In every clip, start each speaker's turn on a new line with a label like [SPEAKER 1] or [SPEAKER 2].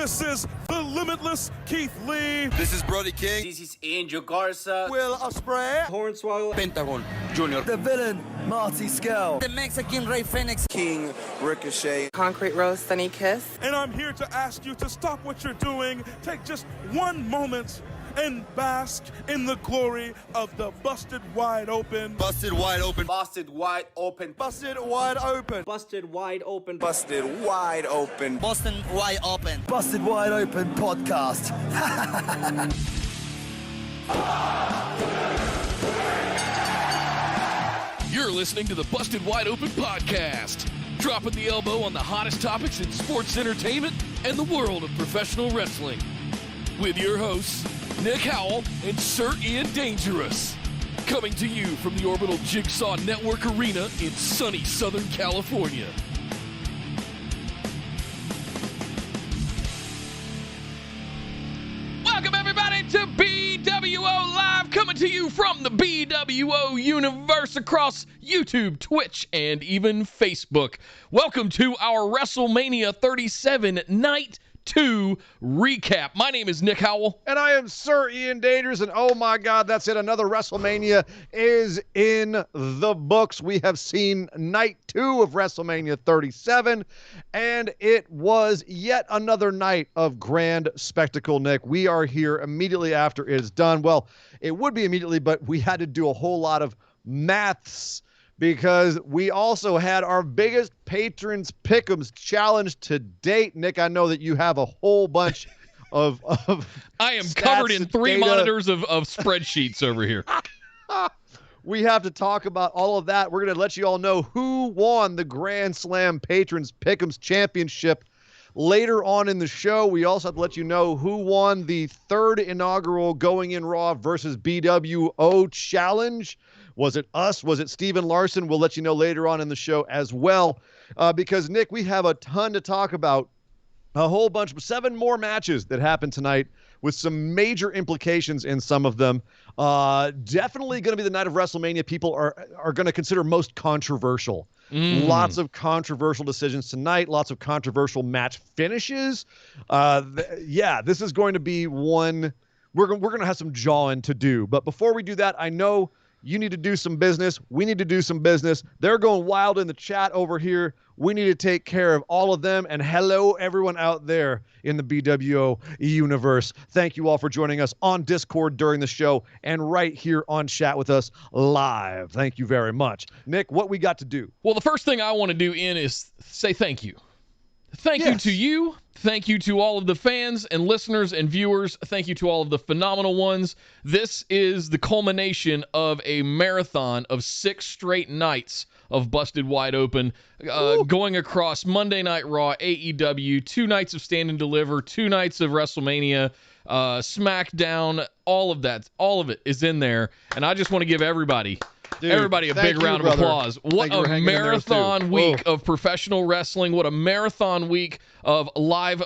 [SPEAKER 1] This is the limitless Keith Lee.
[SPEAKER 2] This is Brody King.
[SPEAKER 3] This is Angel Garza.
[SPEAKER 4] Will Ospreay.
[SPEAKER 5] Hornswoggle.
[SPEAKER 2] Pentagon Jr.
[SPEAKER 4] The villain, Marty Scurll.
[SPEAKER 6] The Mexican Rey Fenix.
[SPEAKER 2] King Ricochet.
[SPEAKER 7] Concrete Rose, Sunny Kiss.
[SPEAKER 1] And I'm here to ask you to stop what you're doing, take just one moment, and bask in the glory of the busted wide open.
[SPEAKER 2] Busted wide open.
[SPEAKER 3] Busted wide open.
[SPEAKER 4] Busted wide open.
[SPEAKER 5] Busted wide open.
[SPEAKER 2] Busted wide open.
[SPEAKER 6] Boston wide open.
[SPEAKER 4] Busted wide open podcast.
[SPEAKER 8] You're listening to the Busted Wide Open podcast, dropping the elbow on the hottest topics in sports entertainment and the world of professional wrestling. With your hosts, Nick Howell and Sir Ian Dangerous. Coming to you from the Orbital Jigsaw Network Arena in sunny Southern California. Welcome everybody to BWO Live, coming to you from the BWO universe across YouTube, Twitch, and even Facebook. Welcome to our WrestleMania 37 Night 2 recap. My name is Nick Howell.
[SPEAKER 9] And I am Sir Ian Dangerous, and oh my God, that's it. Another WrestleMania is in the books. We have seen Night 2 of WrestleMania 37, and it was yet another night of grand spectacle, Nick. We are here immediately after it is done. Well, it would be immediately, but we had to do a whole lot of maths because we also had our biggest Patrons Pick'ems challenge to date. Nick, I know that you have a whole bunch of
[SPEAKER 8] I am covered in three
[SPEAKER 9] data.
[SPEAKER 8] monitors of spreadsheets over here.
[SPEAKER 9] We have to talk about all of that. We're going to let you all know who won the Grand Slam Patrons Pick'ems Championship later on in the show. We also have to let you know who won the third inaugural Going In Raw versus BWO challenge. Was it us? Was it Steven Larson? We'll let you know later on in the show as well. Because, Nick, we have a ton to talk about. A whole bunch, 7 more matches that happened tonight with some major implications in some of them. Definitely going to be the night of WrestleMania people are going to consider most controversial. Lots of controversial decisions tonight. Lots of controversial match finishes. Yeah, this is going to be one we're going to have some jawing to do. But before we do that, I know you need to do some business. We need to do some business. They're going wild in the chat over here. We need to take care of all of them. And hello, everyone out there in the BWO universe. Thank you all for joining us on Discord during the show and right here on Chat with us live. Thank you very much. Nick, what we got to do?
[SPEAKER 8] Well, the first thing I want to do, Ian, is say thank you. Thank you to you. Thank you to all of the fans and listeners and viewers. Thank you to all of the phenomenal ones. This is the culmination of a marathon of 6 straight nights of Busted Wide Open, going across Monday Night Raw, AEW, 2 nights of Stand and Deliver, 2 nights of WrestleMania, Smackdown, all of it is in there. And I just want to give everybody a big round of applause. What a marathon week of professional wrestling. What a marathon week of live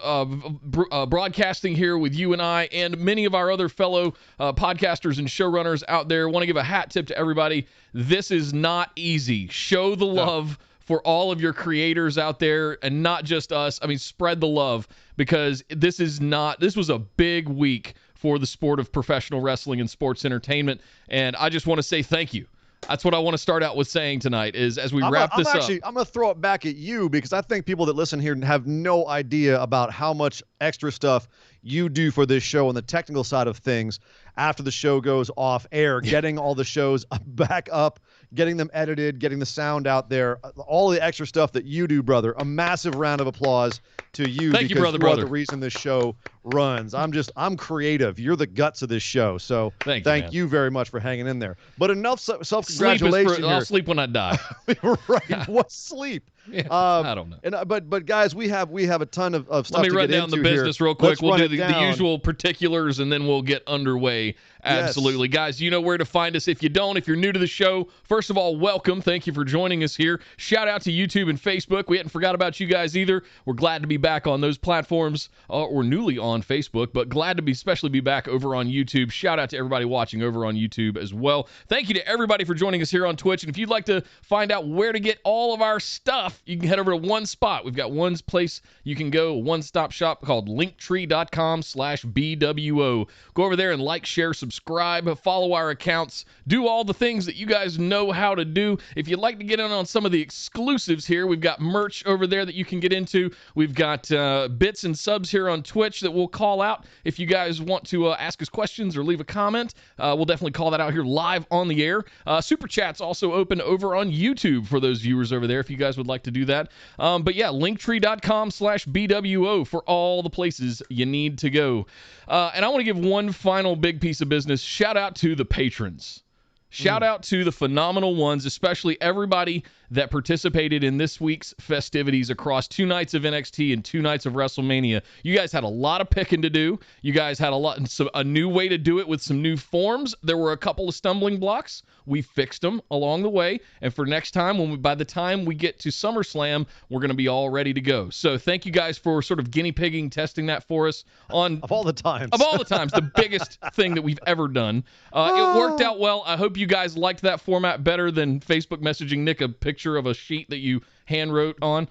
[SPEAKER 8] broadcasting here with you and I and many of our other fellow podcasters and showrunners out there. Want to give a hat tip to everybody. This is not easy. Show the love for all of your creators out there and not just us. I mean, spread the love because this was a big week for the sport of professional wrestling and sports entertainment. And I just want to say thank you. That's what I want to start out with saying tonight is as we wrap this up.
[SPEAKER 9] I'm going to throw it back at you because I think people that listen here have no idea about how much extra stuff you do for this show on the technical side of things after the show goes off air, getting all the shows back up, getting them edited, getting the sound out there, all the extra stuff that you do, brother. A massive round of applause to you.
[SPEAKER 8] Thank you, brother.
[SPEAKER 9] Are the reason this show runs. I'm creative. You're the guts of this show. So thank you very much for hanging in there. But enough self-congratulations.
[SPEAKER 8] I'll sleep when I die.
[SPEAKER 9] Right. What sleep?
[SPEAKER 8] Yeah, I don't know.
[SPEAKER 9] But guys, we have a ton of stuff to get into.
[SPEAKER 8] Let me run down the business real quick.
[SPEAKER 9] Let's
[SPEAKER 8] we'll do the usual particulars, and then we'll get underway. Absolutely.
[SPEAKER 9] Yes.
[SPEAKER 8] Guys, you know where to find us. If you don't, if you're new to the show, first of all, welcome. Thank you for joining us here. Shout out to YouTube and Facebook. We hadn't forgot about you guys either. We're glad to be back on those platforms, or newly on Facebook, but glad to especially be back over on YouTube. Shout out to everybody watching over on YouTube as well. Thank you to everybody for joining us here on Twitch. And if you'd like to find out where to get all of our stuff, stuff, you can head over to one spot. We've got one place you can go, a one-stop shop called linktree.com/BWO. Go over there and like, share, subscribe, follow our accounts, do all the things that you guys know how to do. If you'd like to get in on some of the exclusives here, we've got merch over there that you can get into. We've got bits and subs here on Twitch that we'll call out. If you guys want to ask us questions or leave a comment, we'll definitely call that out here live on the air. Super Chat's also open over on YouTube for those viewers over there if you guys would like to do that. But yeah, linktree.com/BWO for all the places you need to go. And I want to give one final big piece of business. Shout out to the patrons. Shout out to the phenomenal ones, especially everybody that participated in this week's festivities across 2 nights of NXT and 2 nights of WrestleMania. You guys had a lot of picking to do. You guys had a new way to do it with some new forms. There were a couple of stumbling blocks. We fixed them along the way. And for next time, by the time we get to SummerSlam, we're going to be all ready to go. So thank you guys for sort of guinea pigging, testing that for us.
[SPEAKER 9] Of all the times.
[SPEAKER 8] Of all the times, the biggest thing that we've ever done. It worked out well. I hope you guys liked that format better than Facebook messaging Nick a picture of a sheet that you hand wrote on.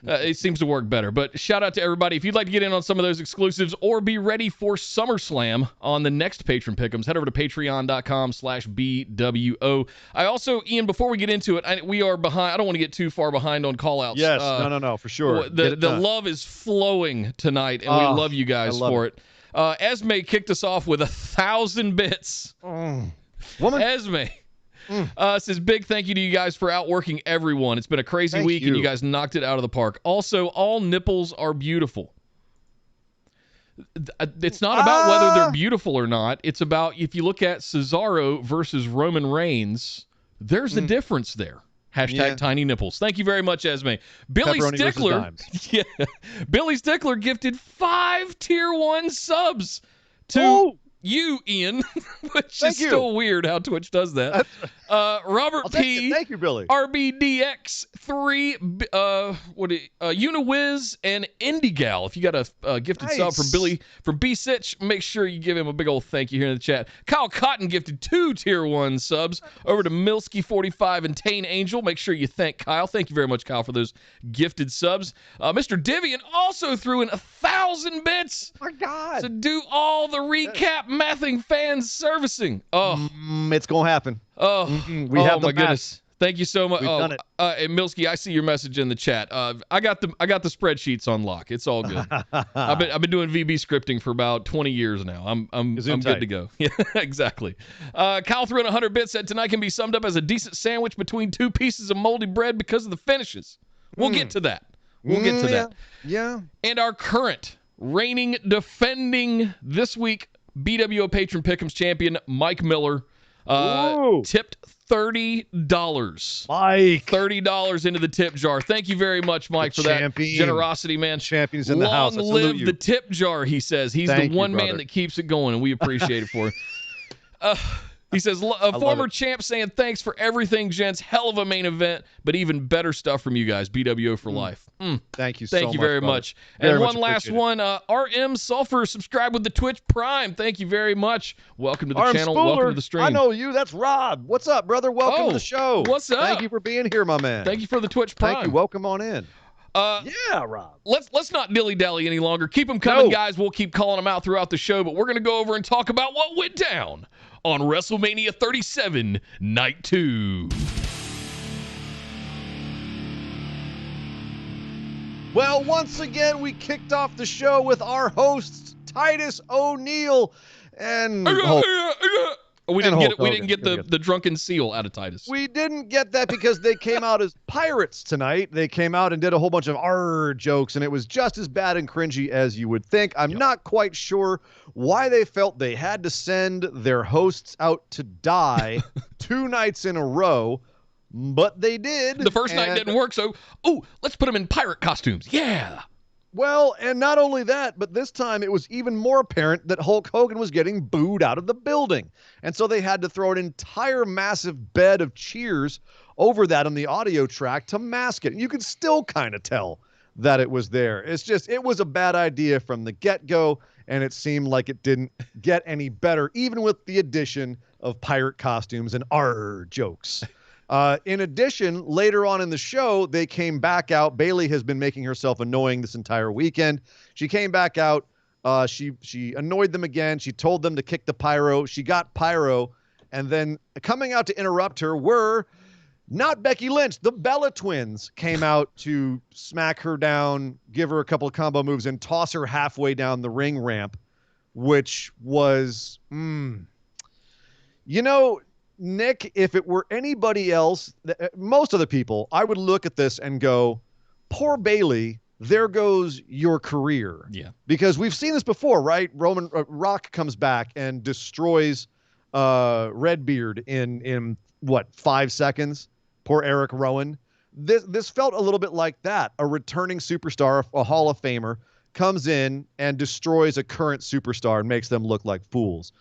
[SPEAKER 8] It seems to work better. But shout out to everybody. If you'd like to get in on some of those exclusives or be ready for SummerSlam on the next Patron Pick'ems, head over to patreon.com/BWO. I also, Ian, before we get into it, we are behind. I don't want to get too far behind on call-outs.
[SPEAKER 9] Yes, no, for sure.
[SPEAKER 8] The love is flowing tonight, and we love you guys for it. Esme kicked us off with 1,000 bits.
[SPEAKER 9] Woman.
[SPEAKER 8] Esme. Says big thank you to you guys for outworking everyone. It's been a crazy week, and you guys knocked it out of the park. Also, all nipples are beautiful. It's not about whether they're beautiful or not. It's about if you look at Cesaro versus Roman Reigns, there's a difference there. Hashtag tiny nipples. Thank you very much, Esme. Billy Stickler. Yeah, Billy Stickler gifted 5 tier 1 subs to you, Ian, which is still weird how Twitch does that. Robert P.
[SPEAKER 9] Thank you, Billy.
[SPEAKER 8] RBDX3, Uniwiz, and Indiegal. If you got a gifted sub from Billy from B-Sitch, make sure you give him a big old thank you here in the chat. Kyle Cotton gifted 2 tier 1 subs over to Milsky45 and Tane Angel. Make sure you thank Kyle. Thank you very much, Kyle, for those gifted subs. Mr. Divian also threw in 1,000 bits.
[SPEAKER 9] Oh my God.
[SPEAKER 8] To do all the recap mathing fans servicing.
[SPEAKER 9] It's gonna happen. We have the
[SPEAKER 8] goodness. Thank you so much.
[SPEAKER 9] We've done it.
[SPEAKER 8] And Milsky, I see your message in the chat. I got the spreadsheets on lock. It's all good. I've been doing VB scripting for about 20 years now. I'm good to go. Yeah, exactly. Kyle threw in 100 bits. Said tonight can be summed up as a decent sandwich between 2 pieces of moldy bread because of the finishes. We'll get to that.
[SPEAKER 9] Yeah.
[SPEAKER 8] And our current reigning, defending this week BWO Patron Pick'ems champion Mike Miller tipped $30.
[SPEAKER 9] Mike.
[SPEAKER 8] $30 into the tip jar. Thank you very much, Mike, for that generosity, man.
[SPEAKER 9] Champion's in the house.
[SPEAKER 8] Long live the tip jar, he says. He's the one man that keeps it going, and we appreciate it for him. He says, a former champ saying, thanks for everything, gents. Hell of a main event, but even better stuff from you guys. BWO for life.
[SPEAKER 9] Thank you so much.
[SPEAKER 8] Thank you very much. And one last one, RM Sulfur, subscribe with the Twitch Prime. Thank you very much. Welcome to the channel.
[SPEAKER 9] Spooler.
[SPEAKER 8] Welcome to the stream.
[SPEAKER 9] I know you. That's Rob. What's up, brother? Welcome to the show.
[SPEAKER 8] What's up?
[SPEAKER 9] Thank you for being here, my man.
[SPEAKER 8] Thank you for the Twitch Prime.
[SPEAKER 9] Thank you. Welcome on in. Yeah, Rob.
[SPEAKER 8] Let's not dilly-dally any longer. Keep them coming, guys. We'll keep calling them out throughout the show, but we're going to go over and talk about what went down on WrestleMania 37, Night 2.
[SPEAKER 9] Well, once again, we kicked off the show with our hosts, Titus O'Neil and
[SPEAKER 8] We didn't get the drunken seal out of Titus.
[SPEAKER 9] We didn't get that because they came out as pirates tonight. They came out and did a whole bunch of "arr" jokes, and it was just as bad and cringy as you would think. I'm not quite sure why they felt they had to send their hosts out to die 2 nights in a row, but they did.
[SPEAKER 8] The first night didn't work, so, let's put them in pirate costumes. Yeah.
[SPEAKER 9] Well, and not only that, but this time it was even more apparent that Hulk Hogan was getting booed out of the building. And so they had to throw an entire massive bed of cheers over that on the audio track to mask it. And you could still kind of tell that it was there. It's just, it was a bad idea from the get-go, and it seemed like it didn't get any better, even with the addition of pirate costumes and "arr" jokes. In addition, later on in the show, they came back out. Bayley has been making herself annoying this entire weekend. She came back out. She annoyed them again. She told them to kick the pyro. She got pyro. And then coming out to interrupt her were not Becky Lynch. The Bella Twins came out to smack her down, give her a couple of combo moves, and toss her halfway down the ring ramp, which was, Nick, if it were anybody else, most of the people, I would look at this and go, poor Bayley, there goes your career.
[SPEAKER 8] Yeah.
[SPEAKER 9] Because we've seen this before, right? Rock comes back and destroys Redbeard in what, 5 seconds? Poor Eric Rowan. This felt a little bit like that. A returning superstar, a Hall of Famer, comes in and destroys a current superstar and makes them look like fools.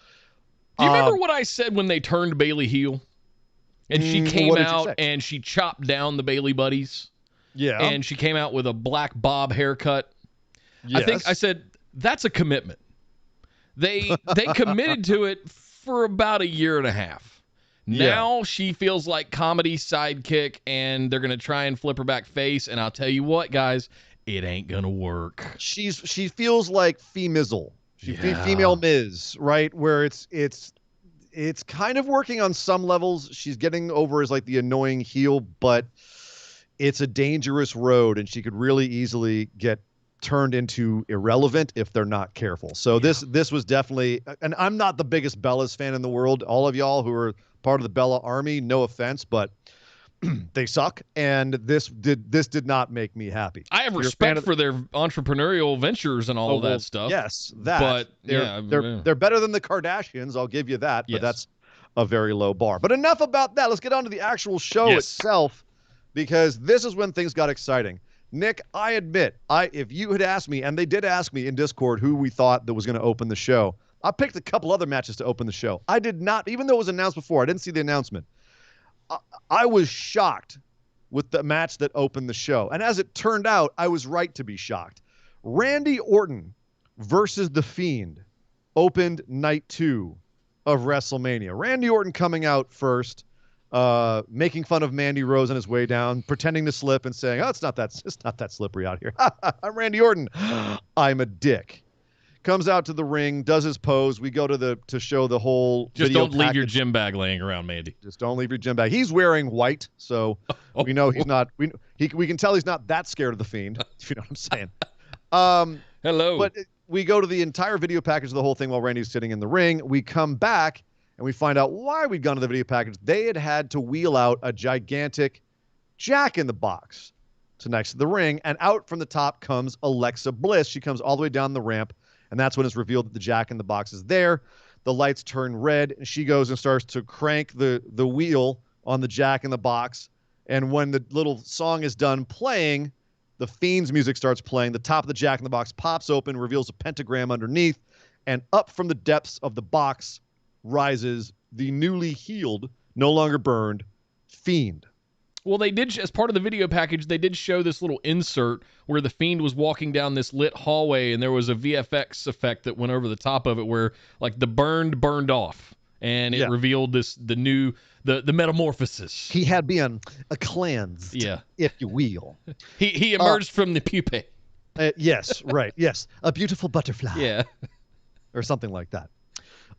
[SPEAKER 8] Do you remember what I said when they turned Bayley heel? And she came out and she chopped down the Bayley buddies.
[SPEAKER 9] Yeah.
[SPEAKER 8] And she came out with a black bob haircut. Yes. I think I said, that's a commitment. They committed to it for about a year and a half. Now she feels like comedy sidekick, and they're going to try and flip her back face. And I'll tell you what, guys, it ain't going to work.
[SPEAKER 9] She feels like Femizzle. Female Miz, right? Where it's kind of working on some levels. She's getting over as like the annoying heel, but it's a dangerous road, and she could really easily get turned into irrelevant if they're not careful. So this was definitely, and I'm not the biggest Bellas fan in the world. All of y'all who are part of the Bella army, no offense, but they suck, and this did not make me happy.
[SPEAKER 8] I have respect for their entrepreneurial ventures and all of that stuff.
[SPEAKER 9] Yes, that.
[SPEAKER 8] But
[SPEAKER 9] they're better than the Kardashians. I'll give you that. But that's a very low bar. But enough about that. Let's get on to the actual show itself, because this is when things got exciting. Nick, I admit, if you had asked me, and they did ask me in Discord who we thought that was going to open the show, I picked a couple other matches to open the show. I did not, even though it was announced before, I didn't see the announcement. I was shocked with the match that opened the show. And as it turned out, I was right to be shocked. Randy Orton versus The Fiend opened night 2 of WrestleMania. Randy Orton coming out first, making fun of Mandy Rose on his way down, pretending to slip and saying, "Oh, it's not that slippery out here. I'm Randy Orton. I'm a dick." Comes out to the ring, does his pose. We go to show the whole
[SPEAKER 8] Just
[SPEAKER 9] video
[SPEAKER 8] don't leave your gym bag laying around, Mandy.
[SPEAKER 9] Just don't leave your gym bag. He's wearing white, so we know he's not. We can tell he's not that scared of the Fiend. If you know what I'm saying.
[SPEAKER 8] Hello.
[SPEAKER 9] But we go to the entire video package of the whole thing while Randy's sitting in the ring. We come back and we find out why we'd gone to the video package. They had to wheel out a gigantic Jack in the Box to next to the ring, and out from the top comes Alexa Bliss. She comes all the way down the ramp. And that's when it's revealed that the Jack in the Box is there. The lights turn red, and she goes and starts to crank the wheel on the Jack in the Box. And when the little song is done playing, the Fiend's music starts playing. The top of the Jack in the Box pops open, reveals a pentagram underneath, and up from the depths of the box rises the newly healed, no longer burned, Fiend.
[SPEAKER 8] Well, they did, as part of the video package, they did show this little insert where the Fiend was walking down this lit hallway, and there was a VFX effect that went over the top of it where, like, the burned off, and it revealed the metamorphosis.
[SPEAKER 9] He had been a cleansed, if you will.
[SPEAKER 8] He emerged from the pupae.
[SPEAKER 9] Yes, right, yes. A beautiful butterfly.
[SPEAKER 8] Yeah.
[SPEAKER 9] Or something like that.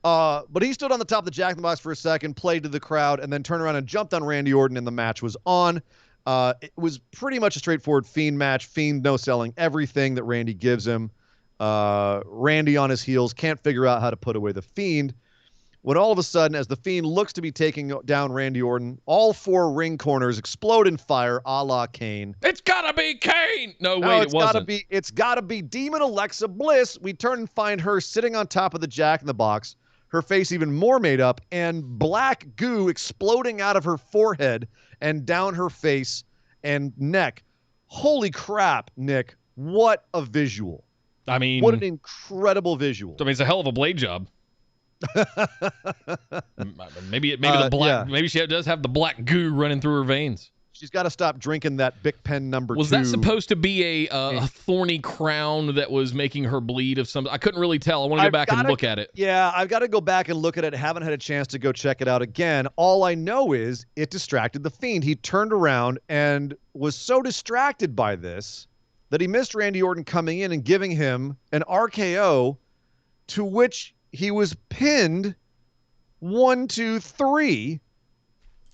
[SPEAKER 9] But he stood on the top of the Jack in the Box for a second, played to the crowd, and then turned around and jumped on Randy Orton, and the match was on. It was pretty much a straightforward Fiend match. Fiend no-selling everything that Randy gives him. Randy on his heels, can't figure out how to put away the Fiend. When all of a sudden, as the Fiend looks to be taking down Randy Orton, all 4 ring corners explode in fire, a la Kane.
[SPEAKER 8] It's gotta be Kane! No, wait, it wasn't.
[SPEAKER 9] It's gotta be Demon Alexa Bliss. We turn and find her sitting on top of the Jack in the Box, her face even more made up, and black goo exploding out of her forehead and down her face and neck. Holy crap, Nick. What a visual.
[SPEAKER 8] I mean,
[SPEAKER 9] what an incredible visual.
[SPEAKER 8] I mean, it's a hell of a blade job. maybe the black, maybe she does have the black goo running through her veins.
[SPEAKER 9] She's got to stop drinking that Bic Pen number 2.
[SPEAKER 8] Was that supposed to be a thorny crown that was making her bleed of something? I couldn't really tell. I want to go back and look at it.
[SPEAKER 9] Yeah, I've got to go back and look at it. Haven't had a chance to go check it out again. All I know is it distracted the Fiend. He turned around and was so distracted by this that he missed Randy Orton coming in and giving him an RKO, to which he was pinned 1, 2, 3.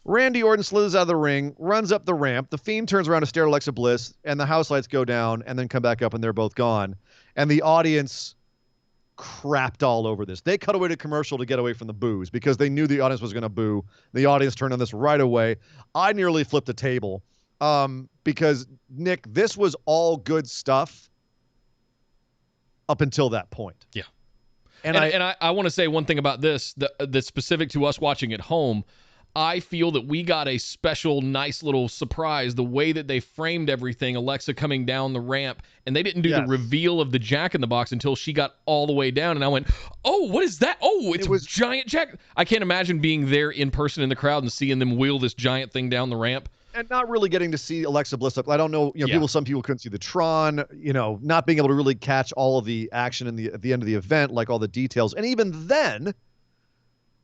[SPEAKER 9] Randy Orton slithers out of the ring, runs up the ramp. The Fiend turns around to stare at Alexa Bliss, and the house lights go down and then come back up, and they're both gone. And the audience crapped all over this. They cut away to commercial to get away from the boos because they knew the audience was going to boo. The audience turned on this right away. I nearly flipped a table because, Nick, this was all good stuff up until that point.
[SPEAKER 8] Yeah. And I want to say one thing about this that's specific to us watching at home. I feel that we got a special, nice little surprise. The way that they framed everything, Alexa coming down the ramp, and they didn't do the reveal of the Jack in the Box until she got all the way down. And I went, oh, what is that? Oh, it was giant Jack. I can't imagine being there in person in the crowd and seeing them wheel this giant thing down the ramp.
[SPEAKER 9] And not really getting to see Alexa Bliss up. I don't know, some people couldn't see the Tron, not being able to really catch all of the action at the end of the event, like all the details. And even then,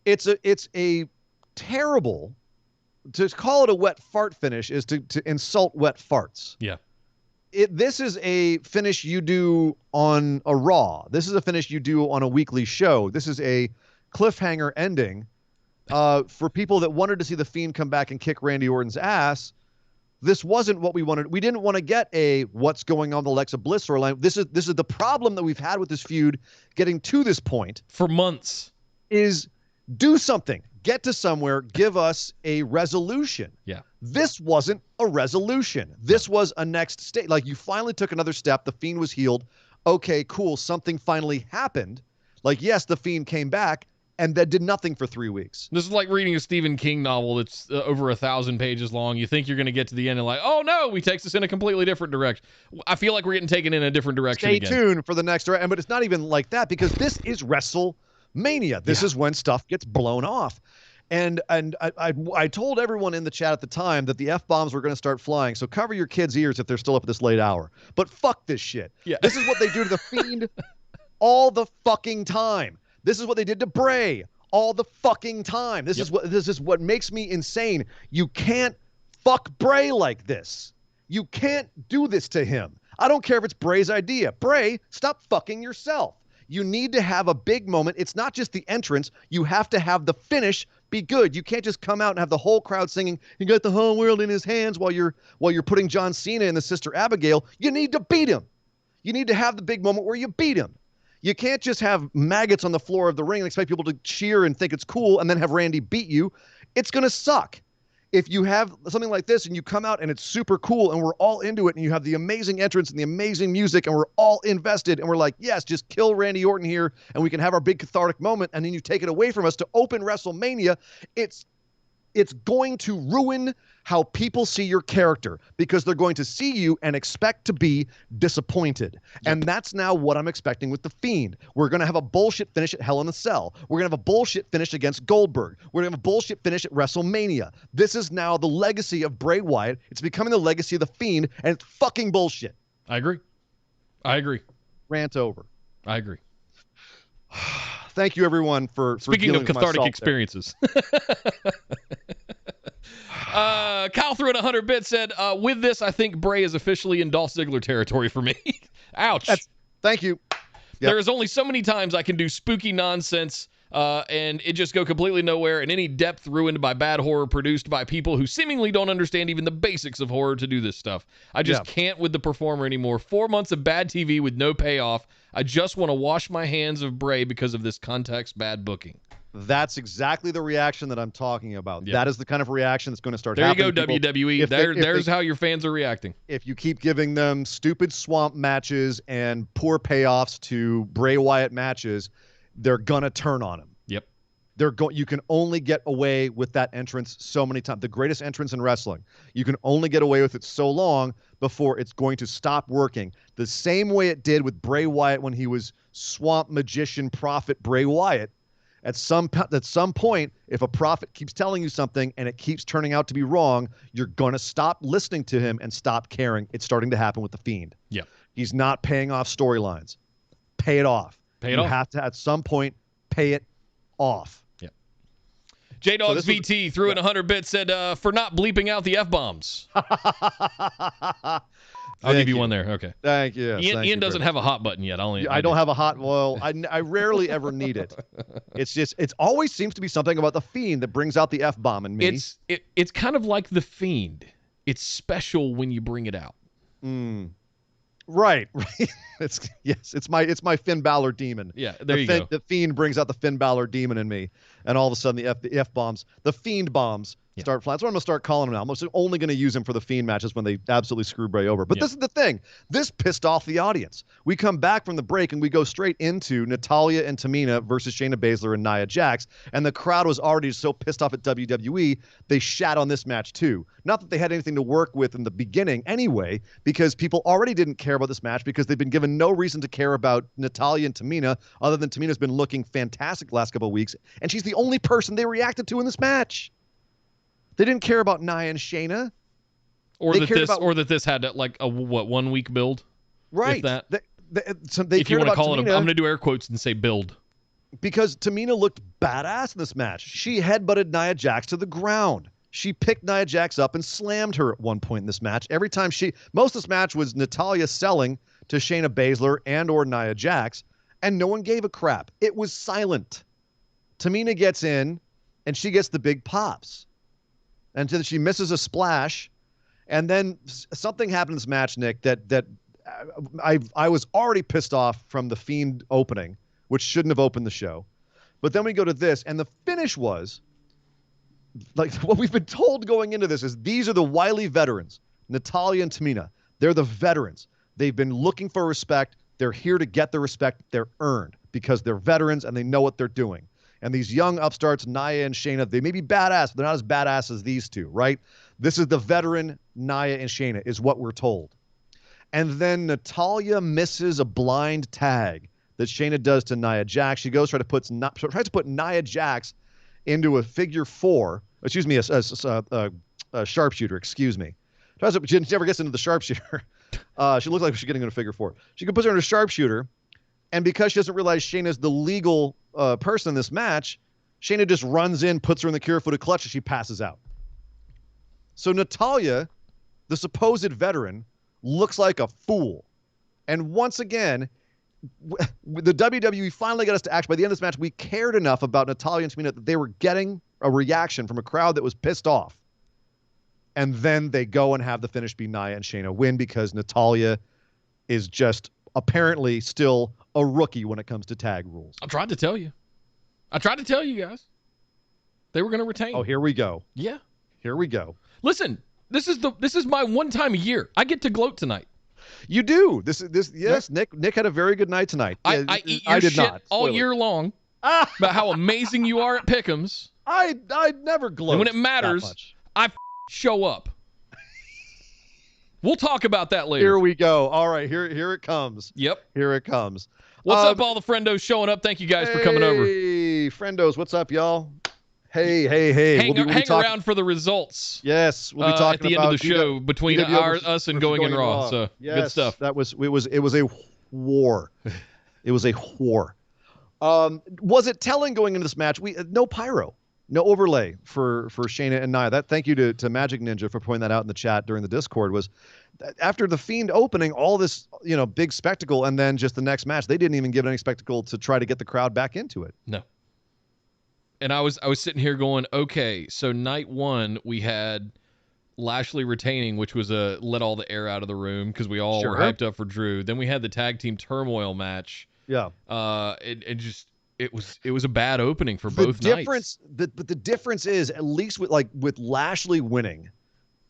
[SPEAKER 9] it's a terrible, to call it a wet fart finish is to insult wet farts.
[SPEAKER 8] Yeah.
[SPEAKER 9] This is a finish you do on a Raw. This is a finish you do on a weekly show. This is a cliffhanger ending for people that wanted to see the Fiend come back and kick Randy Orton's ass. This wasn't what we wanted. We didn't want to get a what's going on with Alexa Bliss storyline. This is the problem that we've had with this feud getting to this point
[SPEAKER 8] for months.
[SPEAKER 9] Is do something. Get to somewhere, give us a resolution.
[SPEAKER 8] Yeah.
[SPEAKER 9] This wasn't a resolution. This was a next stage. Like, you finally took another step. The Fiend was healed. Okay, cool. Something finally happened. Like, yes, the Fiend came back, and that did nothing for 3 weeks.
[SPEAKER 8] This is like reading a Stephen King novel that's over 1,000 pages long. You think you're going to get to the end and like, oh no, he takes us in a completely different direction. I feel like we're getting taken in a different direction again.
[SPEAKER 9] Stay tuned for the next direction. But it's not even like that because this is WrestleMania. This is when stuff gets blown off. And I told everyone in the chat at the time that the F-bombs were going to start flying, so cover your kids' ears if they're still up at this late hour. But fuck this shit.
[SPEAKER 8] Yeah.
[SPEAKER 9] This is what they do to the Fiend all the fucking time. This is what they did to Bray all the fucking time. This is what makes me insane. You can't fuck Bray like this. You can't do this to him. I don't care if it's Bray's idea. Bray, stop fucking yourself. You need to have a big moment. It's not just the entrance. You have to have the finish be good. You can't just come out and have the whole crowd singing, he got the whole world in his hands while you're putting John Cena and the Sister Abigail. You need to beat him. You need to have the big moment where you beat him. You can't just have maggots on the floor of the ring and expect people to cheer and think it's cool and then have Randy beat you. It's going to suck. If you have something like this and you come out and it's super cool and we're all into it and you have the amazing entrance and the amazing music and we're all invested and we're like, yes, just kill Randy Orton here and we can have our big cathartic moment, and then you take it away from us to open WrestleMania, it's going to ruin how people see your character because they're going to see you and expect to be disappointed. And that's now what I'm expecting with The Fiend. We're going to have a bullshit finish at Hell in a Cell. We're going to have a bullshit finish against Goldberg. We're going to have a bullshit finish at WrestleMania. This is now the legacy of Bray Wyatt. It's becoming the legacy of The Fiend, and it's fucking bullshit.
[SPEAKER 8] I agree.
[SPEAKER 9] Rant over.
[SPEAKER 8] I agree.
[SPEAKER 9] Thank you, everyone, for
[SPEAKER 8] Speaking of cathartic
[SPEAKER 9] experiences.
[SPEAKER 8] Kyle threw in 100 bits, said, with this, I think Bray is officially in Dolph Ziggler territory for me. Ouch.
[SPEAKER 9] Thank you. Yep.
[SPEAKER 8] There is only so many times I can do spooky nonsense and it just go completely nowhere, and any depth ruined by bad horror produced by people who seemingly don't understand even the basics of horror to do this stuff. I just can't with the performer anymore. 4 months of bad TV with no payoff. I just want to wash my hands of Bray because of this context bad booking.
[SPEAKER 9] That's exactly the reaction that I'm talking about. Yep. That is the kind of reaction that's going to start
[SPEAKER 8] there
[SPEAKER 9] happening.
[SPEAKER 8] There you go, WWE. There's how your fans are reacting. If
[SPEAKER 9] you keep giving them stupid swamp matches and poor payoffs to Bray Wyatt matches, they're going to turn on him.
[SPEAKER 8] Yep.
[SPEAKER 9] You can only get away with that entrance so many times. The greatest entrance in wrestling. You can only get away with it so long before it's going to stop working. The same way it did with Bray Wyatt when he was swamp magician prophet Bray Wyatt. At some point, if a prophet keeps telling you something and it keeps turning out to be wrong, you're going to stop listening to him and stop caring. It's starting to happen with The Fiend.
[SPEAKER 8] Yeah.
[SPEAKER 9] He's not paying off storylines. Pay it off. You have to, at some point, pay it off.
[SPEAKER 8] Yeah. J-Dogs VT threw in 100 bits, said, for not bleeping out the F-bombs. I'll give you one there. Okay.
[SPEAKER 9] Thank you. Yes,
[SPEAKER 8] Ian doesn't have a hot button yet.
[SPEAKER 9] I don't have a hot. Well, I rarely ever need it. It always seems to be something about The Fiend that brings out the F-bomb in me.
[SPEAKER 8] It's kind of like The Fiend. It's special when you bring it out.
[SPEAKER 9] Right. It's my Finn Balor demon.
[SPEAKER 8] Yeah, there you go.
[SPEAKER 9] The Fiend brings out the Finn Balor demon in me, and all of a sudden the F bombs, the Fiend bombs start flying. That's what I'm gonna start calling them now. I'm only gonna use them for the Fiend matches when they absolutely screw Bray over. But this is the thing. This pissed off the audience. We come back from the break and we go straight into Natalya and Tamina versus Shayna Baszler and Nia Jax, and the crowd was already so pissed off at WWE they shat on this match too. Not that they had anything to work with in the beginning anyway, because people already didn't care about this match because they've been given no reason to care about Natalya and Tamina other than Tamina's been looking fantastic the last couple of weeks, and she's the only person they reacted to in this match. They didn't care about Nia and Shayna.
[SPEAKER 8] Or that this had like a 1 week build.
[SPEAKER 9] Right.
[SPEAKER 8] If that.
[SPEAKER 9] If you want to
[SPEAKER 8] call
[SPEAKER 9] Tamina,
[SPEAKER 8] it, I'm going to do air quotes and say build.
[SPEAKER 9] Because Tamina looked badass in this match. She headbutted Nia Jax to the ground. She picked Nia Jax up and slammed her at one point in this match. Every time most of this match was Natalya selling to Shayna Baszler and or Nia Jax, and no one gave a crap. It was silent. Tamina gets in, and she gets the big pops. And then she misses a splash, and then something happened in this match, Nick, that I was already pissed off from the Fiend opening, which shouldn't have opened the show. But then we go to this, and the finish was, like what we've been told going into this is these are the wily veterans, Natalya and Tamina. They're the veterans. They've been looking for respect. They're here to get the respect they're earned because they're veterans and they know what they're doing. And these young upstarts, Nia and Shayna, they may be badass, but they're not as badass as these two, right? This is the veteran Nia and Shayna is what we're told. And then Natalya misses a blind tag that Shayna does to Nia Jax. She goes tries to put Nia Jax into a figure four. Excuse me, a sharpshooter. Excuse me. She never gets into the sharpshooter. She looks like she's getting into a figure four. She can put her in a sharpshooter, and because she doesn't realize Shayna's the legal person in this match, Shayna just runs in, puts her in the Kirifuda clutch, and she passes out. So Natalya, the supposed veteran, looks like a fool. And once again, the WWE finally got us to act. By the end of this match, we cared enough about Natalya and Tamina that they were getting a reaction from a crowd that was pissed off. And then they go and have the finish be Nia and Shayna win because Natalya is just apparently still a rookie when it comes to tag rules.
[SPEAKER 8] I tried to tell you guys. They were going to retain.
[SPEAKER 9] Oh, here we go.
[SPEAKER 8] Yeah.
[SPEAKER 9] Here we go.
[SPEAKER 8] Listen, this is my one time a year. I get to gloat tonight.
[SPEAKER 9] You do. Yes, yep. Nick had a very good night tonight.
[SPEAKER 8] I eat your shit all year long about how amazing you are at Pick'ems.
[SPEAKER 9] I never gloat.
[SPEAKER 8] And when it matters, I show up. We'll talk about that later.
[SPEAKER 9] Here we go. All right, here it comes.
[SPEAKER 8] Yep.
[SPEAKER 9] Here it comes.
[SPEAKER 8] What's up, all the friendos showing up? Thank you guys for coming over.
[SPEAKER 9] Hey, friendos, what's up, y'all? Hey.
[SPEAKER 8] Hang around for the results.
[SPEAKER 9] Yes, we'll be talking
[SPEAKER 8] at the end of the show between us and Going in Raw. So
[SPEAKER 9] yes,
[SPEAKER 8] good stuff.
[SPEAKER 9] It was a war. It was a war. Was it telling going into this match? No pyro. No overlay for Shayna and Nia. Thank you to Magic Ninja for pointing that out in the chat during the Discord. Was after the Fiend opening, all this big spectacle, and then just the next match, they didn't even give it any spectacle to try to get the crowd back into it.
[SPEAKER 8] No. And I was sitting here going, okay, so night one we had Lashley retaining, which was let all the air out of the room because we all were hyped up for Drew. Then we had the tag team turmoil match.
[SPEAKER 9] Yeah.
[SPEAKER 8] It was a bad opening for both nights.
[SPEAKER 9] But the difference is, at least with Lashley winning,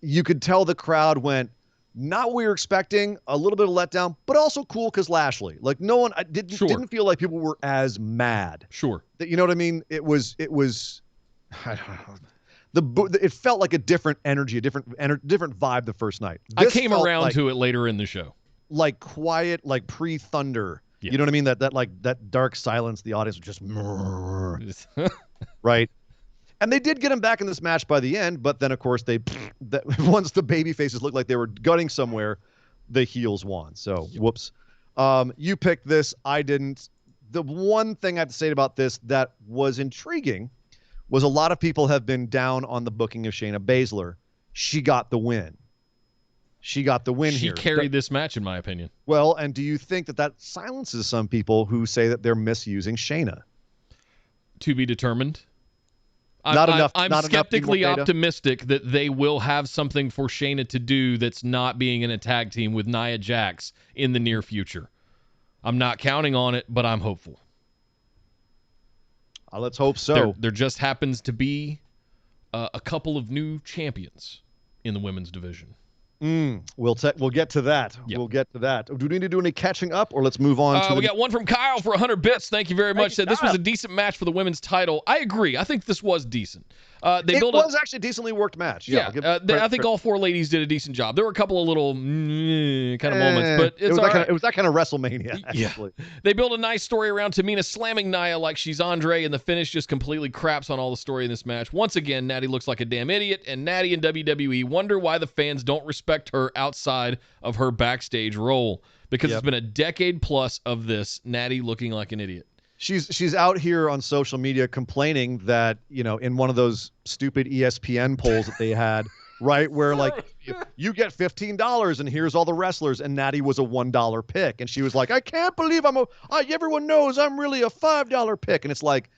[SPEAKER 9] you could tell the crowd went, not what we were expecting, a little bit of letdown, but also cool because Lashley. Like no one didn't feel like people were as mad.
[SPEAKER 8] Sure.
[SPEAKER 9] You know what I mean? It was I don't know. It felt like a different energy, a different vibe the first night.
[SPEAKER 8] I came around to it later in the show.
[SPEAKER 9] Like quiet, like pre-Thunder.
[SPEAKER 8] Yes.
[SPEAKER 9] You know what I mean? That dark silence, the audience would just right. And they did get him back in this match by the end, but then of course once the baby faces looked like they were gutting somewhere, the heels won. So whoops. You picked this, I didn't. The one thing I have to say about this that was intriguing was a lot of people have been down on the booking of Shayna Baszler. She got the win. She here.
[SPEAKER 8] Carried this match, in my opinion.
[SPEAKER 9] Well, and do you think that silences some people who say that they're misusing Shayna?
[SPEAKER 8] To be determined.
[SPEAKER 9] I'm
[SPEAKER 8] skeptically optimistic that they will have something for Shayna to do that's not being in a tag team with Nia Jax in the near future. I'm not counting on it, but I'm hopeful.
[SPEAKER 9] Let's hope so.
[SPEAKER 8] There just happens to be a couple of new champions in the women's division.
[SPEAKER 9] We'll get to that.
[SPEAKER 8] Yep.
[SPEAKER 9] We'll get to that. Do we need to do any catching up, or let's move on to
[SPEAKER 8] we got one from Kyle for 100 bits. Thank you very much. Said this was a decent match for the women's title. I agree. I think this was decent. It was actually a decently worked match. Yeah. I think all four ladies did a decent job. There were a couple of little kind of moments, but it
[SPEAKER 9] was that kind of WrestleMania, actually.
[SPEAKER 8] Yeah. They built a nice story around Tamina slamming Nia like she's Andre, and the finish just completely craps on all the story in this match. Once again, Natty looks like a damn idiot, and Natty and WWE wonder why the fans don't respect her outside of her backstage role, because it's been a decade plus of this Natty looking like an idiot.
[SPEAKER 9] She's out here on social media complaining that, in one of those stupid ESPN polls that they had, right, where like you get $15 and here's all the wrestlers, and Natty was a $1 pick, and she was like, I can't believe everyone knows I'm really a $5 pick, and it's like,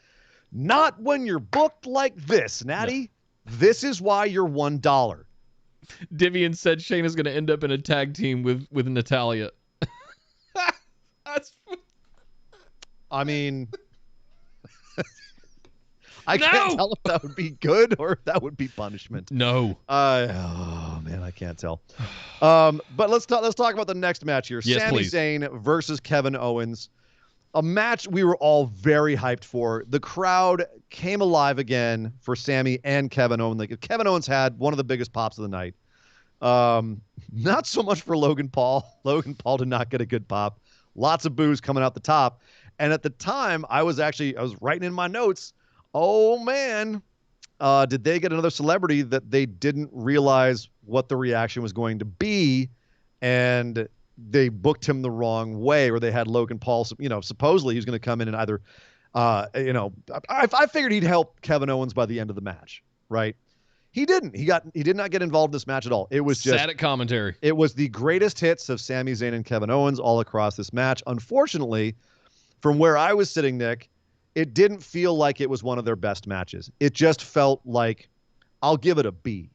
[SPEAKER 9] not when you're booked like this, Natty. No. This is why you're $1.
[SPEAKER 8] Divian said Shayna's going to end up in a tag team with Natalya.
[SPEAKER 9] I mean, I can't tell if that would be good or if that would be punishment.
[SPEAKER 8] No.
[SPEAKER 9] Oh man, I can't tell. But let's talk about the next match here.
[SPEAKER 8] Yes,
[SPEAKER 9] Sami Zayn versus Kevin Owens. A match we were all very hyped for. The crowd came alive again for Sami and Kevin Owens. Like, Kevin Owens had one of the biggest pops of the night. Not so much for Logan Paul. Logan Paul did not get a good pop. Lots of boos coming out the top. And at the time, I was writing in my notes, oh man, did they get another celebrity that they didn't realize what the reaction was going to be, and they booked him the wrong way, or they had Logan Paul, supposedly he was going to come in and either, I figured he'd help Kevin Owens by the end of the match, right? He didn't. He did not get involved in this match at all. It was just
[SPEAKER 8] sad at commentary.
[SPEAKER 9] It was the greatest hits of Sami Zayn and Kevin Owens all across this match. Unfortunately, from where I was sitting, Nick, it didn't feel like it was one of their best matches. It just felt like, I'll give it a B.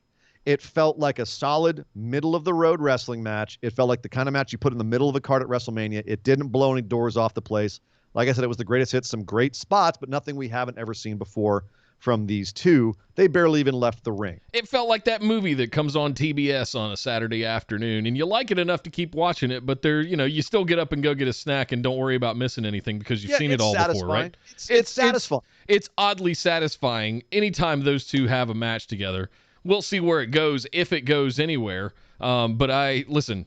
[SPEAKER 9] It felt like a solid middle-of-the-road wrestling match. It felt like the kind of match you put in the middle of the card at WrestleMania. It didn't blow any doors off the place. Like I said, it was the greatest hits, some great spots, but nothing we haven't ever seen before from these two. They barely even left the ring.
[SPEAKER 8] It felt like that movie that comes on TBS on a Saturday afternoon, and you like it enough to keep watching it, but you still get up and go get a snack and don't worry about missing anything because you've seen it all before, right?
[SPEAKER 9] It's satisfying.
[SPEAKER 8] It's oddly satisfying anytime those two have a match together. We'll see where it goes, if it goes anywhere. But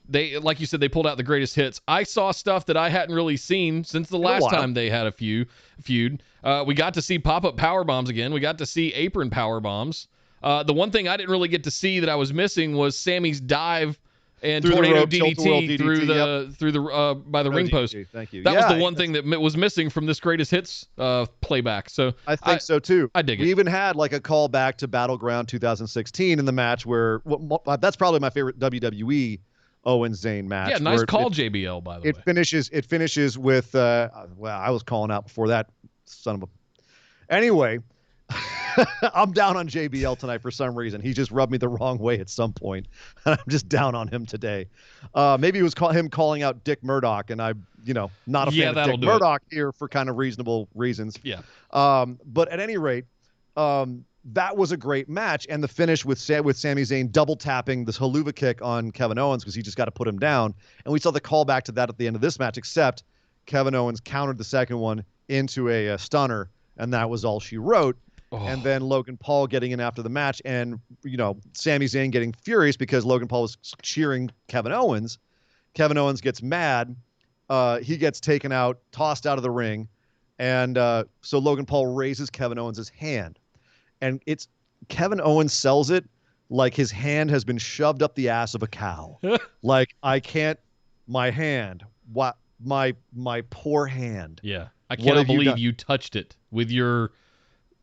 [SPEAKER 8] they, like you said, they pulled out the greatest hits. I saw stuff that I hadn't really seen since the last time they had a feud. We got to see pop-up power bombs again. We got to see apron power bombs. The one thing I didn't really get to see that I was missing was Sammy's dive and tornado DDT through the by the ring post.
[SPEAKER 9] Thank you.
[SPEAKER 8] That was the one thing that was missing from this greatest hits playback. So
[SPEAKER 9] I think so too.
[SPEAKER 8] I dig it.
[SPEAKER 9] We even had like a callback to Battleground 2016 in the match where that's probably my favorite WWE Owens Zayn match.
[SPEAKER 8] Yeah, nice call, JBL, by the way.
[SPEAKER 9] It finishes with I was calling out before that, son of a. Anyway, I'm down on JBL tonight for some reason. He just rubbed me the wrong way at some point, and I'm just down on him today. Maybe it was him calling out Dick Murdoch, and I'm not a fan of Dick Murdoch here for kind of reasonable reasons.
[SPEAKER 8] Yeah.
[SPEAKER 9] But at any rate, that was a great match, and the finish with Sami Zayn double tapping this haluva kick on Kevin Owens because he just got to put him down, and we saw the callback to that at the end of this match. Except Kevin Owens countered the second one into a stunner, and that was all she wrote. Oh. And then Logan Paul getting in after the match, and Sami Zayn getting furious because Logan Paul was cheering Kevin Owens. Kevin Owens gets mad, he gets taken out, tossed out of the ring. And so Logan Paul raises Kevin Owens' hand. And it's Kevin Owens sells it like his hand has been shoved up the ass of a cow. Like, I can't, my hand, what, my poor hand.
[SPEAKER 8] Yeah. I cannot believe you touched it with your